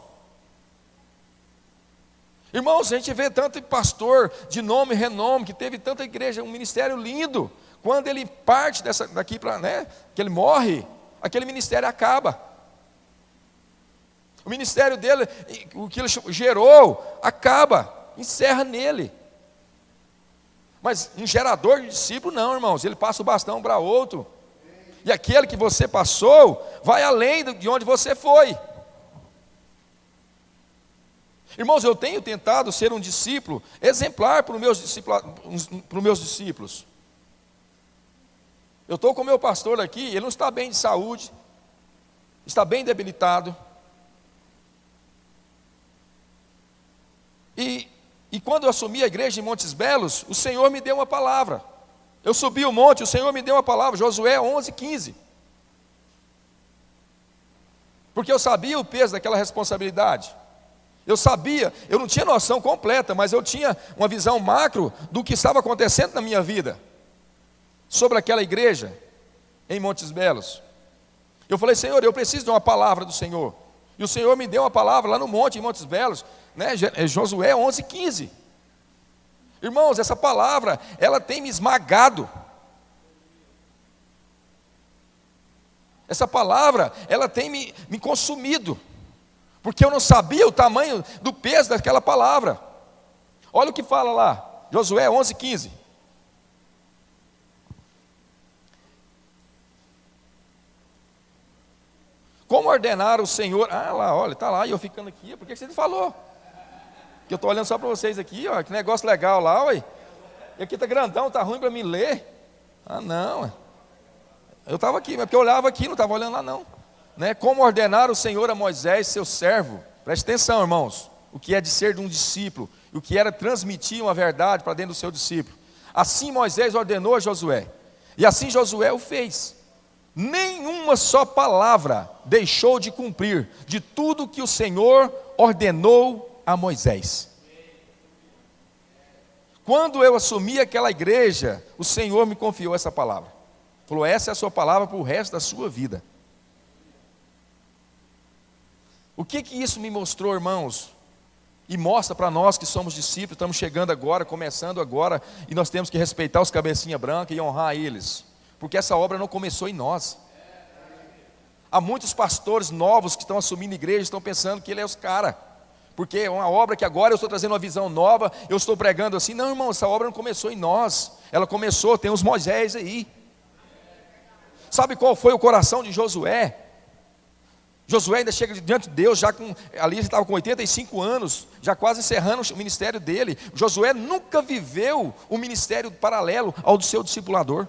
Irmãos, a gente vê tanto pastor de nome e renome, que teve tanta igreja, um ministério lindo. Quando ele parte daqui para, que ele morre, aquele ministério acaba. O ministério dele, o que ele gerou, acaba, encerra nele. Mas um gerador de discípulo não, irmãos, ele passa o bastão para outro. E aquele que você passou, vai além de onde você foi. Irmãos, eu tenho tentado ser um discípulo exemplar para os meus discípulos. Eu estou com o meu pastor aqui, ele não está bem de saúde, está bem debilitado. E quando eu assumi a igreja em Montes Belos, o Senhor me deu uma palavra. Eu subi o monte, o Senhor me deu uma palavra, Josué 11:15. Porque eu sabia o peso daquela responsabilidade. Eu sabia, eu não tinha noção completa, mas eu tinha uma visão macro do que estava acontecendo na minha vida, sobre aquela igreja em Montes Belos. Eu falei: Senhor, eu preciso de uma palavra do Senhor. E o Senhor me deu uma palavra lá no monte, em Montes Belos, né? Josué 11:15. Irmãos, essa palavra, ela tem me esmagado. Essa palavra, ela tem me consumido. Porque eu não sabia o tamanho do peso daquela palavra. Olha o que fala lá, Josué 11:15. Como ordenar o Senhor? Ah, lá, olha, está lá, e eu ficando aqui. Por que você não falou? Que eu estou olhando só para vocês aqui, ó, que negócio legal lá, ué. E aqui está grandão, está ruim para mim ler. Ah, não, ué. Eu estava aqui, mas porque eu olhava aqui, não estava olhando lá não. Né? Como ordenar o Senhor a Moisés, seu servo. Preste atenção, irmãos. O que é de ser de um discípulo, o que era transmitir uma verdade para dentro do seu discípulo. Assim Moisés ordenou a Josué, e assim Josué o fez. Nenhuma só palavra deixou de cumprir de tudo que o Senhor ordenou a Moisés. Quando eu assumi aquela igreja, o Senhor me confiou essa palavra. Falou: essa é a sua palavra para o resto da sua vida. O que isso me mostrou, irmãos? E mostra para nós que somos discípulos, estamos chegando agora, começando agora, e nós temos que respeitar os cabecinha branca e honrar eles, porque essa obra não começou em nós. Há muitos pastores novos que estão assumindo igreja, estão pensando que ele é os caras, porque é uma obra que agora eu estou trazendo uma visão nova, eu estou pregando assim. Não, irmão, essa obra não começou em nós, ela começou, tem os Moisés aí. Sabe qual foi o coração de Josué? Josué ainda chega diante de Deus, ali ele estava com 85 anos, já quase encerrando o ministério dele. Josué nunca viveu um ministério paralelo ao do seu discipulador.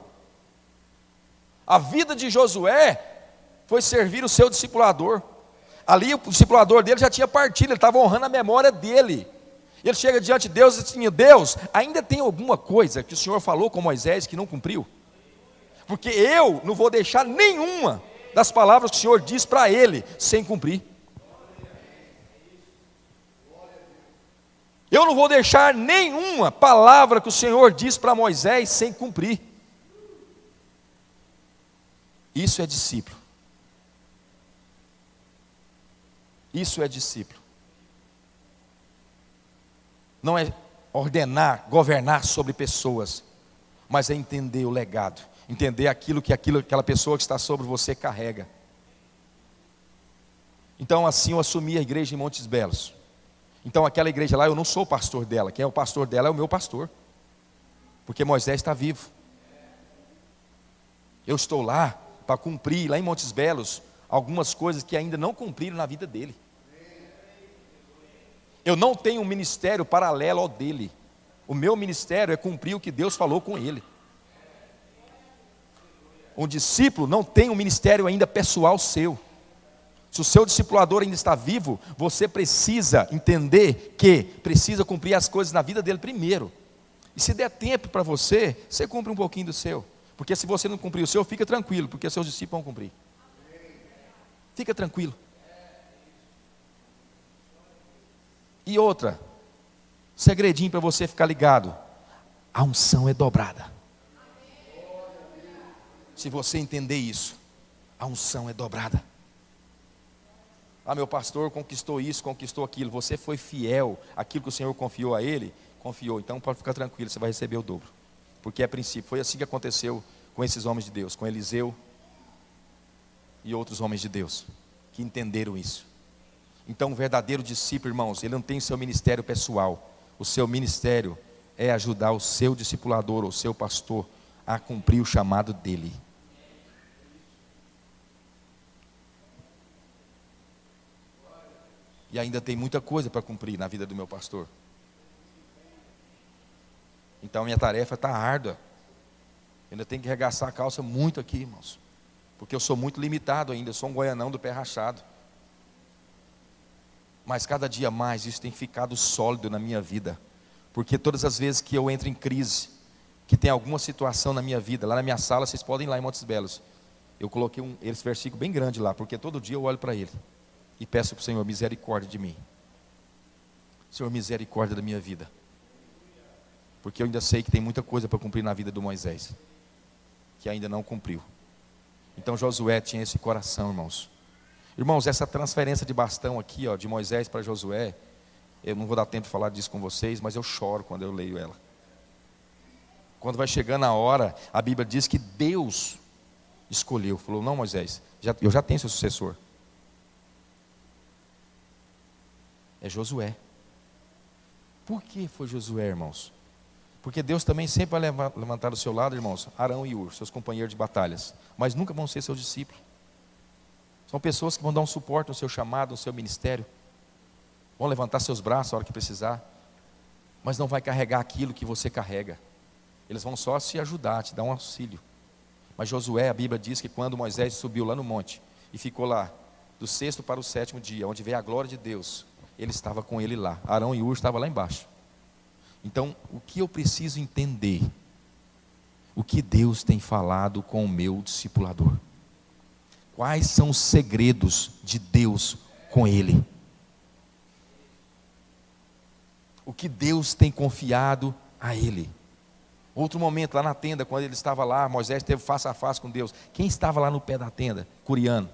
A vida de Josué foi servir o seu discipulador. Ali o discipulador dele já tinha partido, ele estava honrando a memória dele. Ele chega diante de Deus e diz assim: Deus, ainda tem alguma coisa que o Senhor falou com Moisés que não cumpriu? Porque eu não vou deixar nenhuma das palavras que o Senhor diz para ele sem cumprir. Eu não vou deixar nenhuma palavra que o Senhor diz para Moisés sem cumprir. Isso é discípulo. Isso é discípulo. Não é ordenar, governar sobre pessoas, mas é entender o legado, entender aquela pessoa que está sobre você carrega. Então assim eu assumi a igreja em Montes Belos. Então aquela igreja lá, eu não sou o pastor dela, quem é o pastor dela é o meu pastor, porque Moisés está vivo. Eu estou lá para cumprir, lá em Montes Belos, algumas coisas que ainda não cumpriram na vida dele. Eu não tenho um ministério paralelo ao dele. O meu ministério é cumprir o que Deus falou com ele. Um discípulo não tem um ministério ainda pessoal seu. Se o seu discipulador ainda está vivo, você precisa entender que precisa cumprir as coisas na vida dele primeiro. E se der tempo para você, você cumpre um pouquinho do seu. Porque se você não cumprir o seu, fica tranquilo, porque seus discípulos vão cumprir. Fica tranquilo. E outra, segredinho para você ficar ligado: a unção é dobrada. Se você entender isso, a unção é dobrada. Ah, meu pastor conquistou isso, conquistou aquilo. Você foi fiel àquilo que o Senhor confiou a ele, confiou. Então pode ficar tranquilo, você vai receber o dobro. Porque é princípio. Foi assim que aconteceu com esses homens de Deus, com Eliseu e outros homens de Deus, que entenderam isso. Então, um verdadeiro discípulo, irmãos, ele não tem seu ministério pessoal. O seu ministério é ajudar o seu discipulador, ou o seu pastor, a cumprir o chamado dele. E ainda tem muita coisa para cumprir na vida do meu pastor. Então, minha tarefa está árdua. Eu ainda tenho que arregaçar a calça muito aqui, irmãos. Porque eu sou muito limitado ainda, eu sou um goianão do pé rachado. Mas cada dia mais isso tem ficado sólido na minha vida. Porque todas as vezes que eu entro em crise, que tem alguma situação na minha vida, lá na minha sala, vocês podem ir lá em Montes Belos. Eu coloquei esse versículo bem grande lá, porque todo dia eu olho para ele e peço para o Senhor misericórdia de mim. Senhor, misericórdia da minha vida. Porque eu ainda sei que tem muita coisa para cumprir na vida do Moisés, que ainda não cumpriu. Então Josué tinha esse coração, irmãos. Irmãos, essa transferência de bastão aqui, ó, de Moisés para Josué, eu não vou dar tempo de falar disso com vocês, mas eu choro quando eu leio ela. Quando vai chegando a hora, a Bíblia diz que Deus escolheu, falou: não, Moisés, eu já tenho seu sucessor. É Josué. Por que foi Josué, irmãos? Porque Deus também sempre vai levantar do seu lado, irmãos, Arão e Ur, seus companheiros de batalhas, mas nunca vão ser seus discípulos. São pessoas que vão dar um suporte no seu chamado, no seu ministério, vão levantar seus braços a hora que precisar, mas não vai carregar aquilo que você carrega. Eles vão só se ajudar, te dar um auxílio. Mas Josué, a Bíblia diz que quando Moisés subiu lá no monte e ficou lá do 6º para o 7º dia, onde veio a glória de Deus, ele estava com ele lá. Arão e Ur estavam lá embaixo. Então, o que eu preciso entender? O que Deus tem falado com o meu discipulador? Quais são os segredos de Deus com ele? O que Deus tem confiado a ele? Outro momento, lá na tenda, quando ele estava lá, Moisés esteve face a face com Deus. Quem estava lá no pé da tenda? Curiano.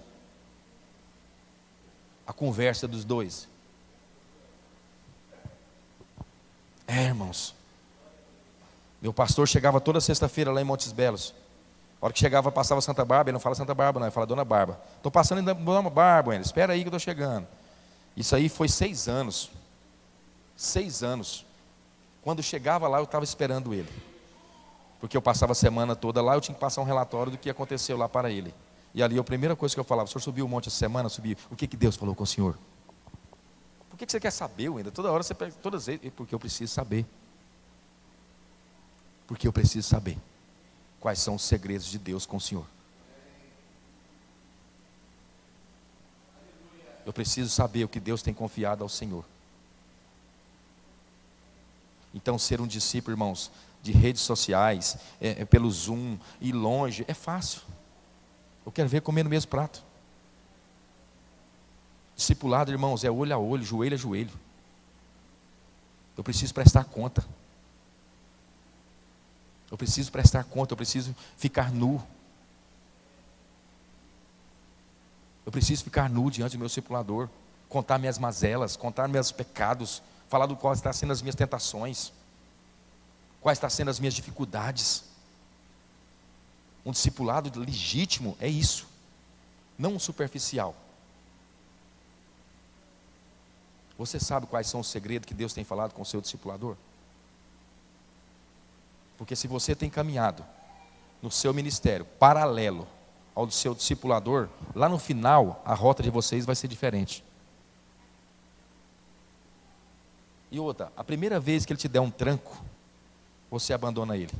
A conversa dos dois. Irmãos, meu pastor chegava toda sexta-feira lá em Montes Belos. A hora que chegava, passava Santa Bárbara, ele não fala Santa Bárbara não, ele fala Dona Bárbara. Estou passando em Dona Bárbara, espera aí que eu estou chegando. Isso aí foi 6 anos. 6 anos. Quando chegava lá, eu estava esperando ele. Porque eu passava a semana toda lá, eu tinha que passar um relatório do que aconteceu lá para ele. E ali a primeira coisa que eu falava: o senhor subiu o monte essa semana? Subi. O que Deus falou com o senhor? Por que você quer saber ainda? Toda hora você pergunta, todas vezes, porque eu preciso saber. Porque eu preciso saber quais são os segredos de Deus com o Senhor. Eu preciso saber o que Deus tem confiado ao Senhor. Então, ser um discípulo, irmãos, de redes sociais, pelo Zoom, ir longe, é fácil. Eu quero ver comer no mesmo prato. Discipulado, irmãos, é olho a olho, joelho a joelho. Eu preciso prestar conta. Eu preciso prestar conta, eu preciso ficar nu. Eu preciso ficar nu diante do meu discipulador, contar minhas mazelas, contar meus pecados, falar do qual estão sendo as minhas tentações, quais estão sendo as minhas dificuldades. Um discipulado legítimo é isso, não um superficial. Você sabe quais são os segredos que Deus tem falado com o seu discipulador? Porque se você tem caminhado no seu ministério paralelo ao do seu discipulador, lá no final a rota de vocês vai ser diferente. E outra, a primeira vez que ele te der um tranco, você abandona ele.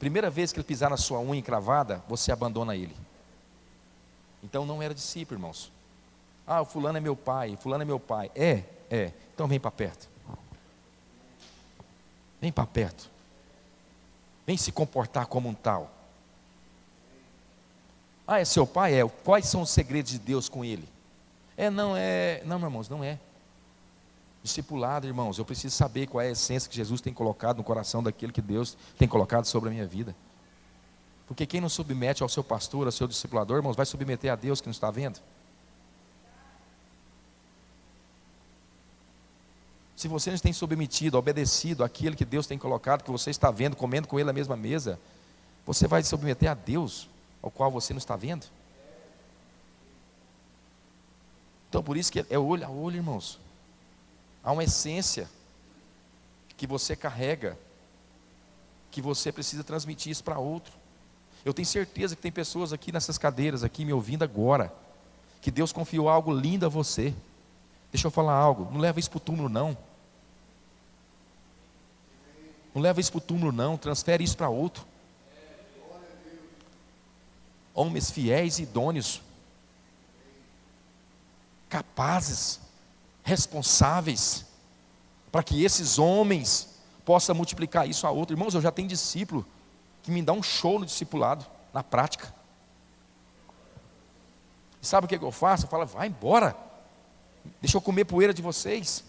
Primeira vez que ele pisar na sua unha encravada, você abandona ele. Então não era discípulo, irmãos. Ah, o fulano é meu pai, fulano é meu pai. Então vem para perto. Vem para perto. Vem se comportar como um tal. Ah, é seu pai? É. Quais são os segredos de Deus com ele? Não, irmãos, não é. Discipulado, irmãos, eu preciso saber qual é a essência que Jesus tem colocado no coração daquele que Deus tem colocado sobre a minha vida. Porque quem não submete ao seu pastor, ao seu discipulador, irmãos, vai submeter a Deus que não está vendo. Se você não tem submetido, obedecido àquilo que Deus tem colocado, que você está vendo, comendo com Ele na mesma mesa, você vai submeter a Deus, ao qual você não está vendo? Então por isso que é olho a olho, irmãos. Há uma essência que você carrega, que você precisa transmitir isso para outro. Eu tenho certeza que tem pessoas aqui nessas cadeiras, aqui me ouvindo agora, que Deus confiou algo lindo a você. Deixa eu falar algo, não leva isso para o túmulo não. Não leva isso para o túmulo não, transfere isso para outro. Homens fiéis e idôneos, capazes, responsáveis, para que esses homens possam multiplicar isso a outro. Irmãos, eu já tenho discípulo que me dá um show no discipulado, na prática. E sabe o que eu faço? Eu falo, vai embora, deixa eu comer poeira de vocês.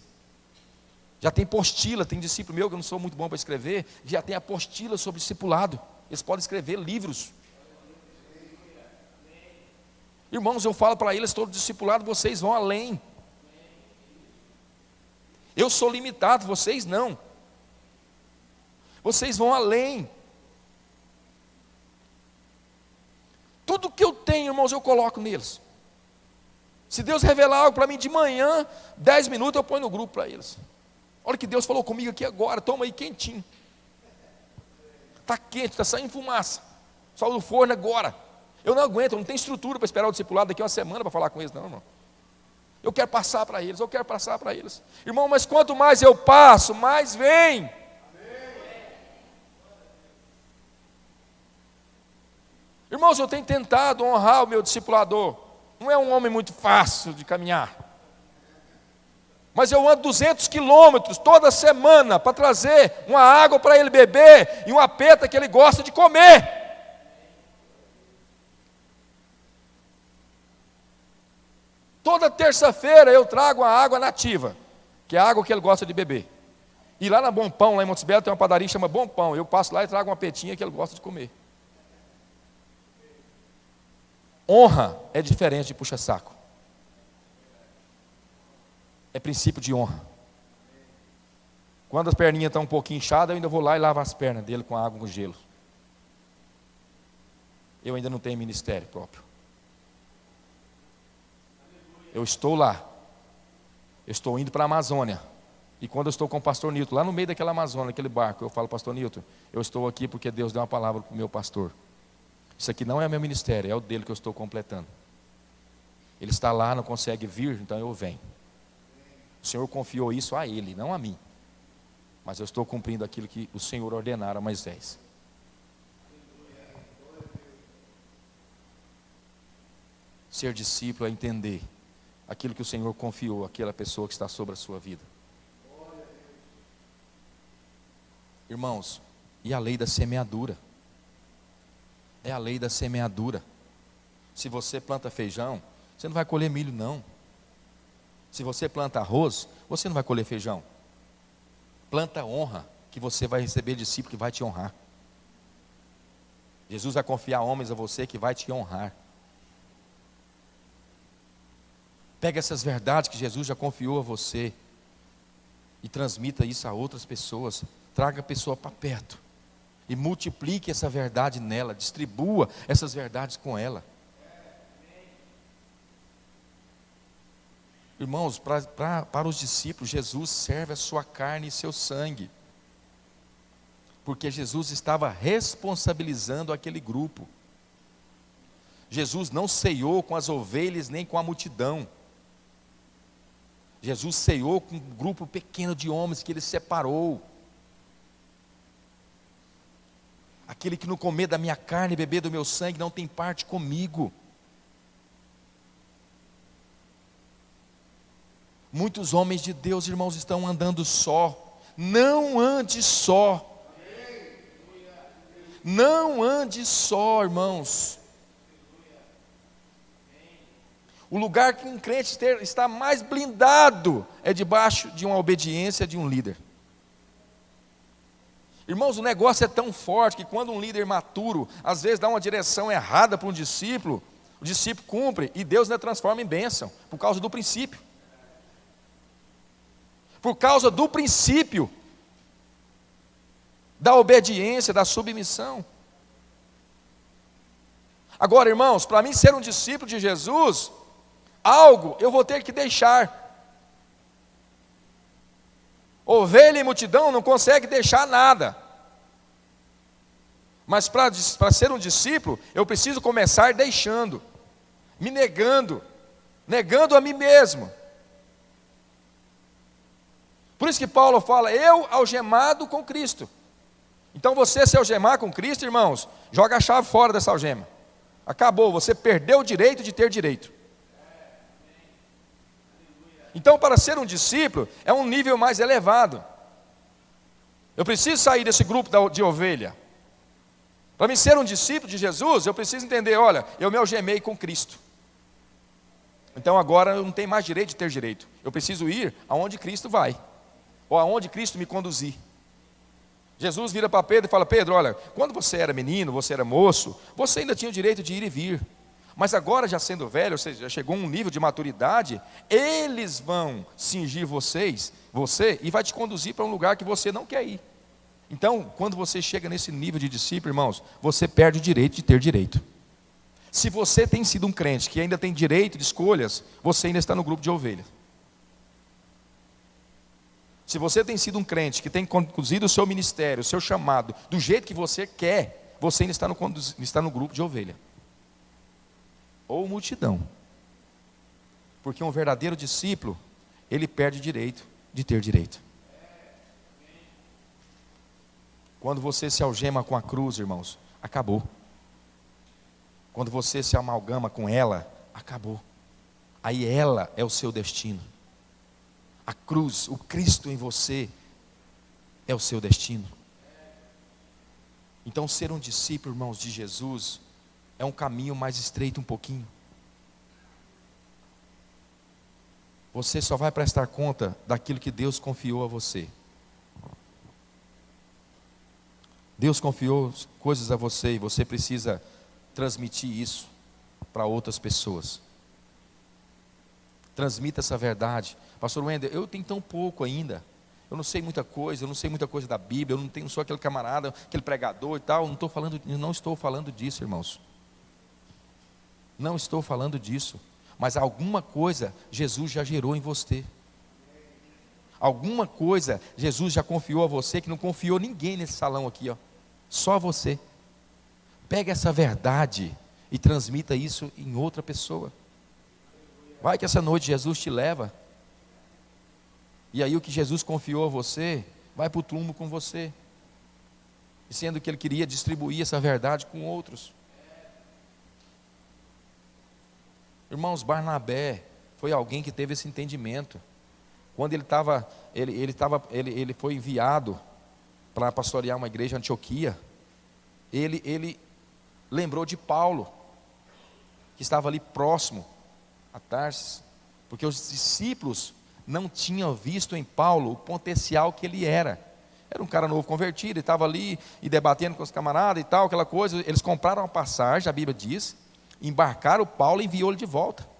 Já tem apostila, tem discípulo meu que eu não sou muito bom para escrever, já tem apostila sobre discipulado. Eles podem escrever livros. Irmãos, eu falo para eles, todo discipulado, vocês vão além. Eu sou limitado, vocês não. Vocês vão além. Tudo que eu tenho, irmãos, eu coloco neles. Se Deus revelar algo para mim de manhã, 10 minutos eu ponho no grupo para eles. Olha que Deus falou comigo aqui agora, toma aí quentinho. Está quente, está saindo fumaça. Saiu do forno agora. Eu não aguento, eu não tenho estrutura para esperar o discipulado daqui a uma semana para falar com eles, não, irmão. Eu quero passar para eles, eu quero passar para eles. Irmão, mas quanto mais eu passo, mais vem. Irmãos, eu tenho tentado honrar o meu discipulador. Não é um homem muito fácil de caminhar. Mas eu ando 200 quilômetros toda semana para trazer uma água para ele beber e uma peta que ele gosta de comer. Toda terça-feira eu trago a água nativa, que é a água que ele gosta de beber. E lá na Bom Pão, lá em Montes Belos, tem uma padaria que chama Bom Pão. Eu passo lá e trago uma petinha que ele gosta de comer. Honra é diferente de puxa-saco. É princípio de honra. Quando as perninhas estão um pouquinho inchadas, eu ainda vou lá e lavo as pernas dele com água com gelo. Eu ainda não tenho ministério próprio. Eu estou lá. Eu estou indo para a Amazônia. E quando eu estou com o pastor Nilton, lá no meio daquela Amazônia, aquele barco, eu falo, pastor Nilton, eu estou aqui porque Deus deu uma palavra para o meu pastor. Isso aqui não é meu ministério, é o dele que eu estou completando. Ele está lá, não consegue vir, então eu venho. O Senhor confiou isso a ele, não a mim. Mas eu estou cumprindo aquilo que o Senhor ordenara a Moisés. Ser discípulo é entender aquilo que o Senhor confiou àquela pessoa que está sobre a sua vida. Irmãos, e a lei da semeadura? É a lei da semeadura. Se você planta feijão, você não vai colher milho, não. Se você planta arroz, você não vai colher feijão. Planta honra, que você vai receber discípulo que vai te honrar. Jesus vai confiar homens a você que vai te honrar. Pega essas verdades que Jesus já confiou a você e transmita isso a outras pessoas. Traga a pessoa para perto e multiplique essa verdade nela, distribua essas verdades com ela. Irmãos, para os discípulos, Jesus serve a sua carne e seu sangue, porque Jesus estava responsabilizando aquele grupo. Jesus não ceiou com as ovelhas nem com a multidão. Jesus ceiou com um grupo pequeno de homens que ele separou. Aquele que não comer da minha carne e beber do meu sangue não tem parte comigo. Muitos homens de Deus, irmãos, estão andando só. Não ande só. Não ande só, irmãos. O lugar que um crente está mais blindado é debaixo de uma obediência de um líder. Irmãos, o negócio é tão forte que quando um líder maturo, às vezes dá uma direção errada para um discípulo, o discípulo cumpre e Deus ainda transforma em bênção, por causa do princípio. Por causa do princípio da obediência, da submissão. Agora, irmãos, para mim ser um discípulo de Jesus, algo eu vou ter que deixar. Ovelha e multidão não consegue deixar nada. Mas para ser um discípulo, eu preciso começar deixando, me negando a mim mesmo. Por isso que Paulo fala, eu algemado com Cristo. Então você se algemar com Cristo, irmãos, joga a chave fora dessa algema. Acabou, você perdeu o direito de ter direito. Então, para ser um discípulo, é um nível mais elevado. Eu preciso sair desse grupo de ovelha. Para mim ser um discípulo de Jesus, eu preciso entender, olha, eu me algemei com Cristo. Então agora eu não tenho mais direito de ter direito. Eu preciso ir aonde Cristo vai, ou aonde Cristo me conduzir. Jesus vira para Pedro e fala, Pedro, olha, quando você era menino, você era moço, você ainda tinha o direito de ir e vir. Mas agora, já sendo velho, ou seja, já chegou a um nível de maturidade, eles vão cingir você, e vai te conduzir para um lugar que você não quer ir. Então, quando você chega nesse nível de discípulo, irmãos, você perde o direito de ter direito. Se você tem sido um crente que ainda tem direito de escolhas, você ainda está no grupo de ovelhas. Se você tem sido um crente que tem conduzido o seu ministério, o seu chamado, do jeito que você quer, você ainda está no grupo de ovelha. Ou multidão. Porque um verdadeiro discípulo, ele perde o direito de ter direito. Quando você se algema com a cruz, irmãos, acabou. Quando você se amalgama com ela, acabou. Aí ela é o seu destino. A cruz, o Cristo em você, é o seu destino. Então, ser um discípulo, irmãos, de Jesus, é um caminho mais estreito um pouquinho. Você só vai prestar conta daquilo que Deus confiou a você. Deus confiou coisas a você e você precisa transmitir isso para outras pessoas. Transmita essa verdade. Pastor Wender, eu tenho tão pouco ainda. Eu não sei muita coisa, eu não sei muita coisa da Bíblia, eu não sou aquele camarada, aquele pregador e tal. Não estou falando disso, irmãos. Não estou falando disso. Mas alguma coisa Jesus já gerou em você. Alguma coisa Jesus já confiou a você que não confiou ninguém nesse salão aqui, ó. Só você. Pega essa verdade e transmita isso em outra pessoa. Vai que essa noite Jesus te leva. E aí o que Jesus confiou a você, vai para o túmulo com você. E sendo que Ele queria distribuir essa verdade com outros. Irmãos, Barnabé foi alguém que teve esse entendimento. Quando ele foi enviado para pastorear uma igreja em Antioquia, ele lembrou de Paulo, que estava ali próximo a Tarsis, porque os discípulos não tinham visto em Paulo o potencial que ele era. Era um cara novo convertido, ele estava ali e debatendo com os camaradas e tal, aquela coisa. Eles compraram uma passagem, a Bíblia diz, embarcaram Paulo e enviou ele de volta.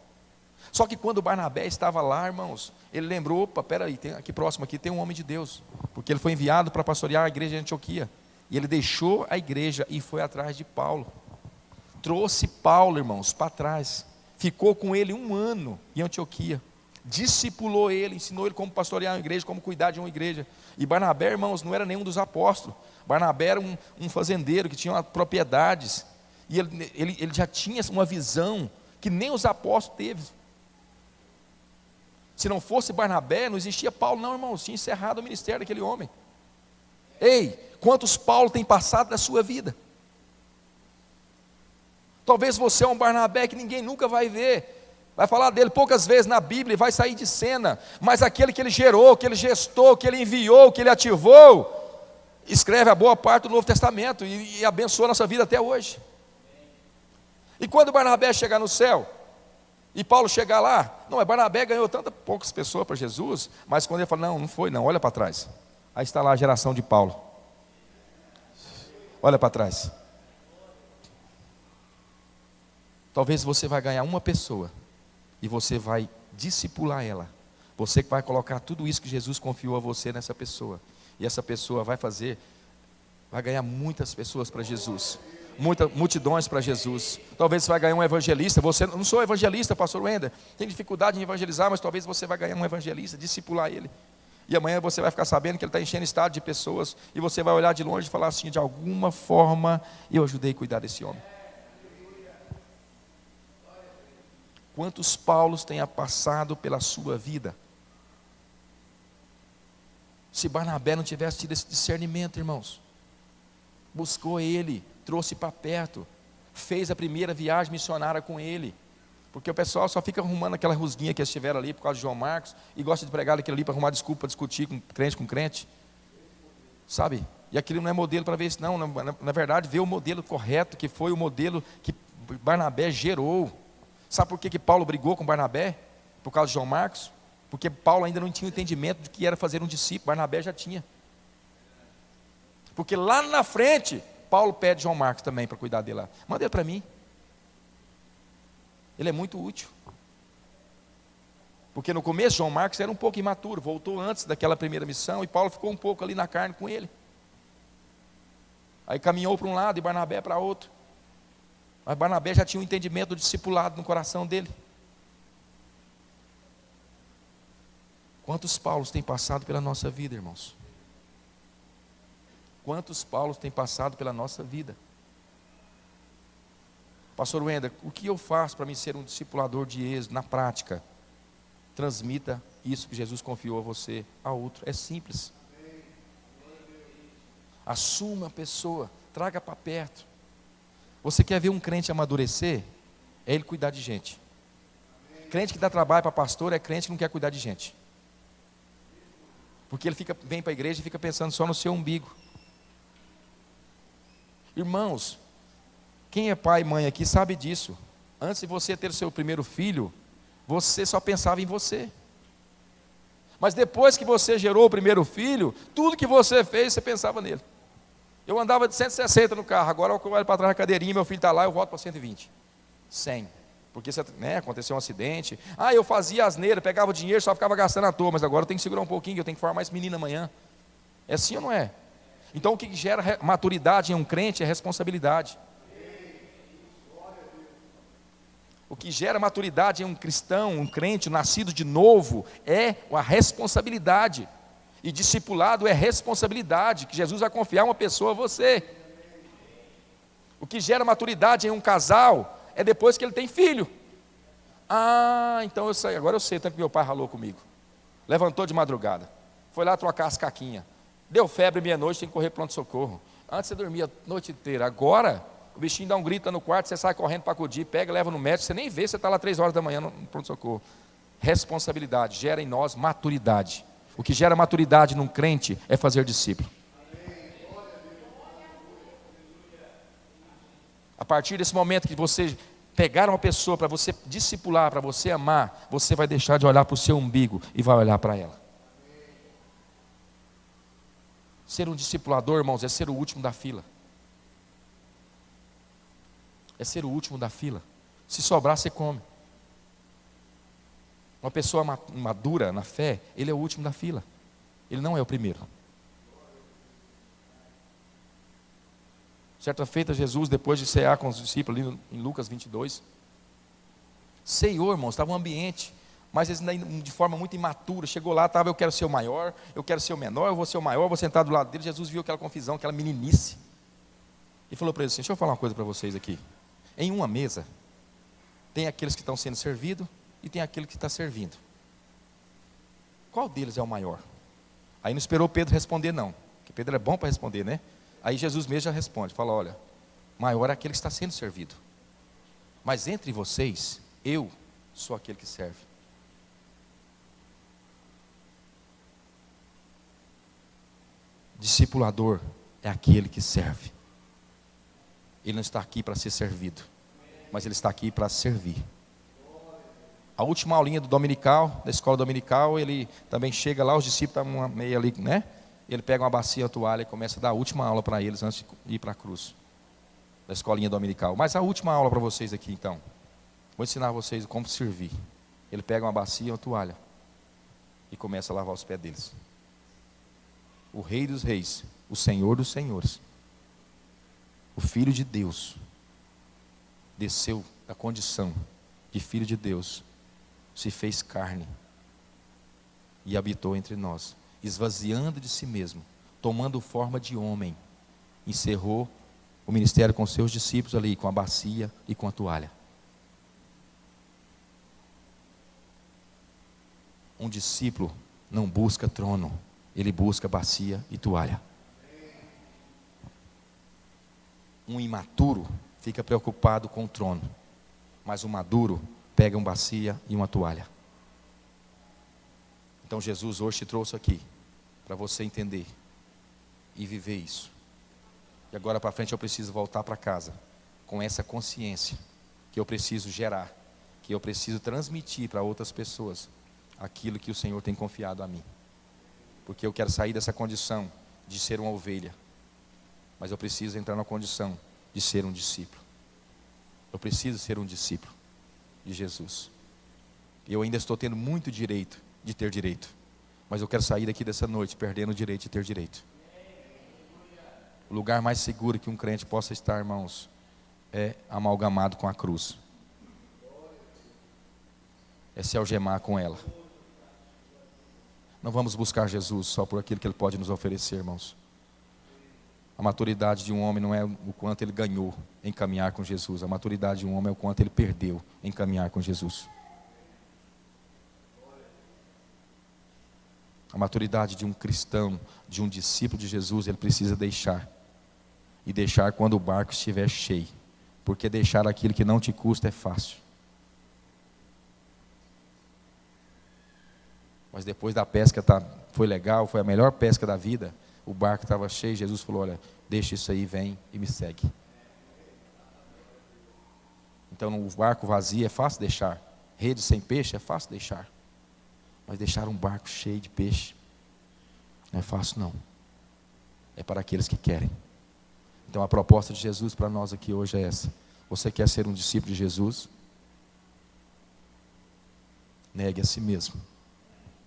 Só que quando Barnabé estava lá, irmãos, ele lembrou, opa, peraí, aqui próximo aqui tem um homem de Deus, porque ele foi enviado para pastorear a igreja de Antioquia, e ele deixou a igreja e foi atrás de Paulo, trouxe Paulo, irmãos, para trás, ficou com ele 1 ano em Antioquia, discipulou ele, ensinou ele como pastorear uma igreja, como cuidar de uma igreja. E Barnabé, irmãos, não era nenhum dos apóstolos. Barnabé era um fazendeiro que tinha propriedades, e ele já tinha uma visão que nem os apóstolos teve. Se não fosse Barnabé, não existia Paulo, não, irmãos, tinha encerrado o ministério daquele homem. Ei, quantos Paulo tem passado na sua vida? Talvez você é um Barnabé que ninguém nunca vai ver, vai falar dele poucas vezes na Bíblia, vai sair de cena, mas aquele que ele gerou, que ele gestou, que ele enviou, que ele ativou, escreve a boa parte do Novo Testamento e abençoa a nossa vida até hoje. E quando Barnabé chegar no céu, e Paulo chegar lá, não, Barnabé ganhou tantas poucas pessoas para Jesus, mas quando ele fala, não foi não, olha para trás, aí está lá a geração de Paulo, olha para trás. Talvez você vai ganhar uma pessoa, e você vai discipular ela, você que vai colocar tudo isso que Jesus confiou a você nessa pessoa, e essa pessoa vai ganhar muitas pessoas para Jesus, multidões para Jesus. Talvez você vai ganhar um evangelista. Você não sou evangelista, pastor Wender, tem dificuldade em evangelizar, mas talvez você vai ganhar um evangelista, discipular ele, e amanhã você vai ficar sabendo que ele está enchendo estado de pessoas, e você vai olhar de longe e falar assim, de alguma forma eu ajudei a cuidar desse homem. Quantos Paulos tenha passado pela sua vida? Se Barnabé não tivesse tido esse discernimento, irmãos, buscou ele, trouxe para perto, fez a primeira viagem missionária com ele, porque o pessoal só fica arrumando aquela rusguinha que eles tiveram ali por causa de João Marcos, e gosta de pregar aquilo ali para arrumar desculpa, para discutir com crente, sabe? E aquilo não é modelo para ver isso, não, na verdade, ver o modelo correto, que foi o modelo que Barnabé gerou. Sabe por que Paulo brigou com Barnabé? Por causa de João Marcos? Porque Paulo ainda não tinha o entendimento de que era fazer um discípulo, Barnabé já tinha. Porque lá na frente, Paulo pede João Marcos também para cuidar dele lá. Manda ele para mim. Ele é muito útil. Porque no começo João Marcos era um pouco imaturo, voltou antes daquela primeira missão, e Paulo ficou um pouco ali na carne com ele. Aí caminhou para um lado e Barnabé para outro. Mas Barnabé já tinha um entendimento do discipulado no coração dele. Quantos Paulos têm passado pela nossa vida, irmãos? Quantos Paulos têm passado pela nossa vida? Pastor Wender, o que eu faço para me ser um discipulador de êxito na prática? Transmita isso que Jesus confiou a você, a outro. É simples. Assuma a pessoa, traga para perto. Você quer ver um crente amadurecer? É ele cuidar de gente. Crente que dá trabalho para pastor é crente que não quer cuidar de gente. Porque ele vem para a igreja e fica pensando só no seu umbigo. Irmãos, quem é pai e mãe aqui sabe disso. Antes de você ter o seu primeiro filho, você só pensava em você. Mas depois que você gerou o primeiro filho, tudo que você fez, você pensava nele. Eu andava de 160 no carro, agora eu olho para trás da cadeirinha, meu filho está lá, eu volto para 120. 100. Porque aconteceu um acidente. Eu fazia asneira, pegava o dinheiro, só ficava gastando à toa, mas agora eu tenho que segurar um pouquinho, eu tenho que formar esse menino amanhã. É assim ou não é? Então o que gera maturidade em um crente é responsabilidade. O que gera maturidade em um cristão, um crente, nascido de novo, é a responsabilidade. E discipulado é responsabilidade, que Jesus vai confiar uma pessoa a você. O que gera maturidade em um casal é depois que ele tem filho. Então eu sei, agora eu sei, tanto que meu pai ralou comigo. Levantou de madrugada, foi lá trocar as caquinhas. Deu febre meia-noite, tem que correr pronto-socorro. Antes você dormia a noite inteira, agora o bichinho dá um grito no quarto, você sai correndo para acudir, pega, leva no médico, você nem vê, você está lá 3 horas da manhã no pronto-socorro. Responsabilidade, gera em nós maturidade. O que gera maturidade num crente é fazer discípulo. A partir desse momento que você pegar uma pessoa para você discipular, para você amar, você vai deixar de olhar para o seu umbigo e vai olhar para ela. Ser um discipulador, irmãos, é ser o último da fila. É ser o último da fila. Se sobrar, você come. Uma pessoa madura na fé, ele é o último da fila. Ele não é o primeiro. Certa feita, Jesus, depois de cear com os discípulos, ali em Lucas 22, ceiou, irmãos, estava um ambiente, mas eles ainda de forma muito imatura, chegou lá, estava, eu quero ser o maior, eu quero ser o menor, eu vou ser o maior, eu vou sentar do lado dele. Jesus viu aquela confusão, aquela meninice, e falou para eles assim: deixa eu falar uma coisa para vocês aqui. Em uma mesa, tem aqueles que estão sendo servidos, e tem aquele que está servindo. Qual deles é o maior? Aí não esperou Pedro responder não, porque Pedro é bom para responder, né? Aí Jesus mesmo já responde, fala: olha, maior é aquele que está sendo servido. Mas entre vocês, eu sou aquele que serve. Discipulador é aquele que serve. Ele não está aqui para ser servido, mas ele está aqui para servir. A última aulinha do dominical, da escola dominical, ele também chega lá, os discípulos estão meio ali, né? Ele pega uma bacia, uma toalha e começa a dar a última aula para eles antes de ir para a cruz, da escolinha dominical. Mas a última aula para vocês aqui então, vou ensinar vocês como servir. Ele pega uma bacia, uma toalha e começa a lavar os pés deles. O Rei dos Reis, o Senhor dos Senhores, o Filho de Deus, desceu da condição de Filho de Deus, se fez carne e habitou entre nós, esvaziando de si mesmo, tomando forma de homem, encerrou o ministério com seus discípulos ali, com a bacia e com a toalha. Um discípulo não busca trono, ele busca bacia e toalha. Um imaturo fica preocupado com o trono, mas o maduro pega uma bacia e uma toalha. Então Jesus hoje te trouxe aqui para você entender e viver isso. E agora para frente eu preciso voltar para casa com essa consciência que eu preciso gerar, que eu preciso transmitir para outras pessoas aquilo que o Senhor tem confiado a mim. Porque eu quero sair dessa condição de ser uma ovelha, mas eu preciso entrar na condição de ser um discípulo. Eu preciso ser um discípulo. de Jesus. E eu ainda estou tendo muito direito de ter direito. Mas eu quero sair daqui dessa noite perdendo o direito de ter direito. O lugar mais seguro que um crente possa estar, irmãos, é amalgamado com a cruz. É se algemar com ela. Não vamos buscar Jesus só por aquilo que Ele pode nos oferecer, irmãos. A maturidade de um homem não é o quanto ele ganhou em caminhar com Jesus. A maturidade de um homem é o quanto ele perdeu em caminhar com Jesus. A maturidade de um cristão, de um discípulo de Jesus, ele precisa deixar. E deixar quando o barco estiver cheio. Porque deixar aquilo que não te custa é fácil. Mas depois da pesca foi legal, foi a melhor pesca da vida. O barco estava cheio, Jesus falou, olha, deixa isso aí, vem e me segue. Então no barco vazio é fácil deixar. Rede sem peixe é fácil deixar. Mas deixar um barco cheio de peixe não é fácil não. É para aqueles que querem. Então a proposta de Jesus para nós aqui hoje é essa. Você quer ser um discípulo de Jesus? Negue a si mesmo.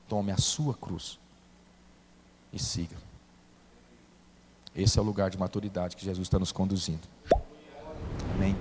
Tome a sua cruz e siga. Esse é o lugar de maturidade que Jesus está nos conduzindo. Amém.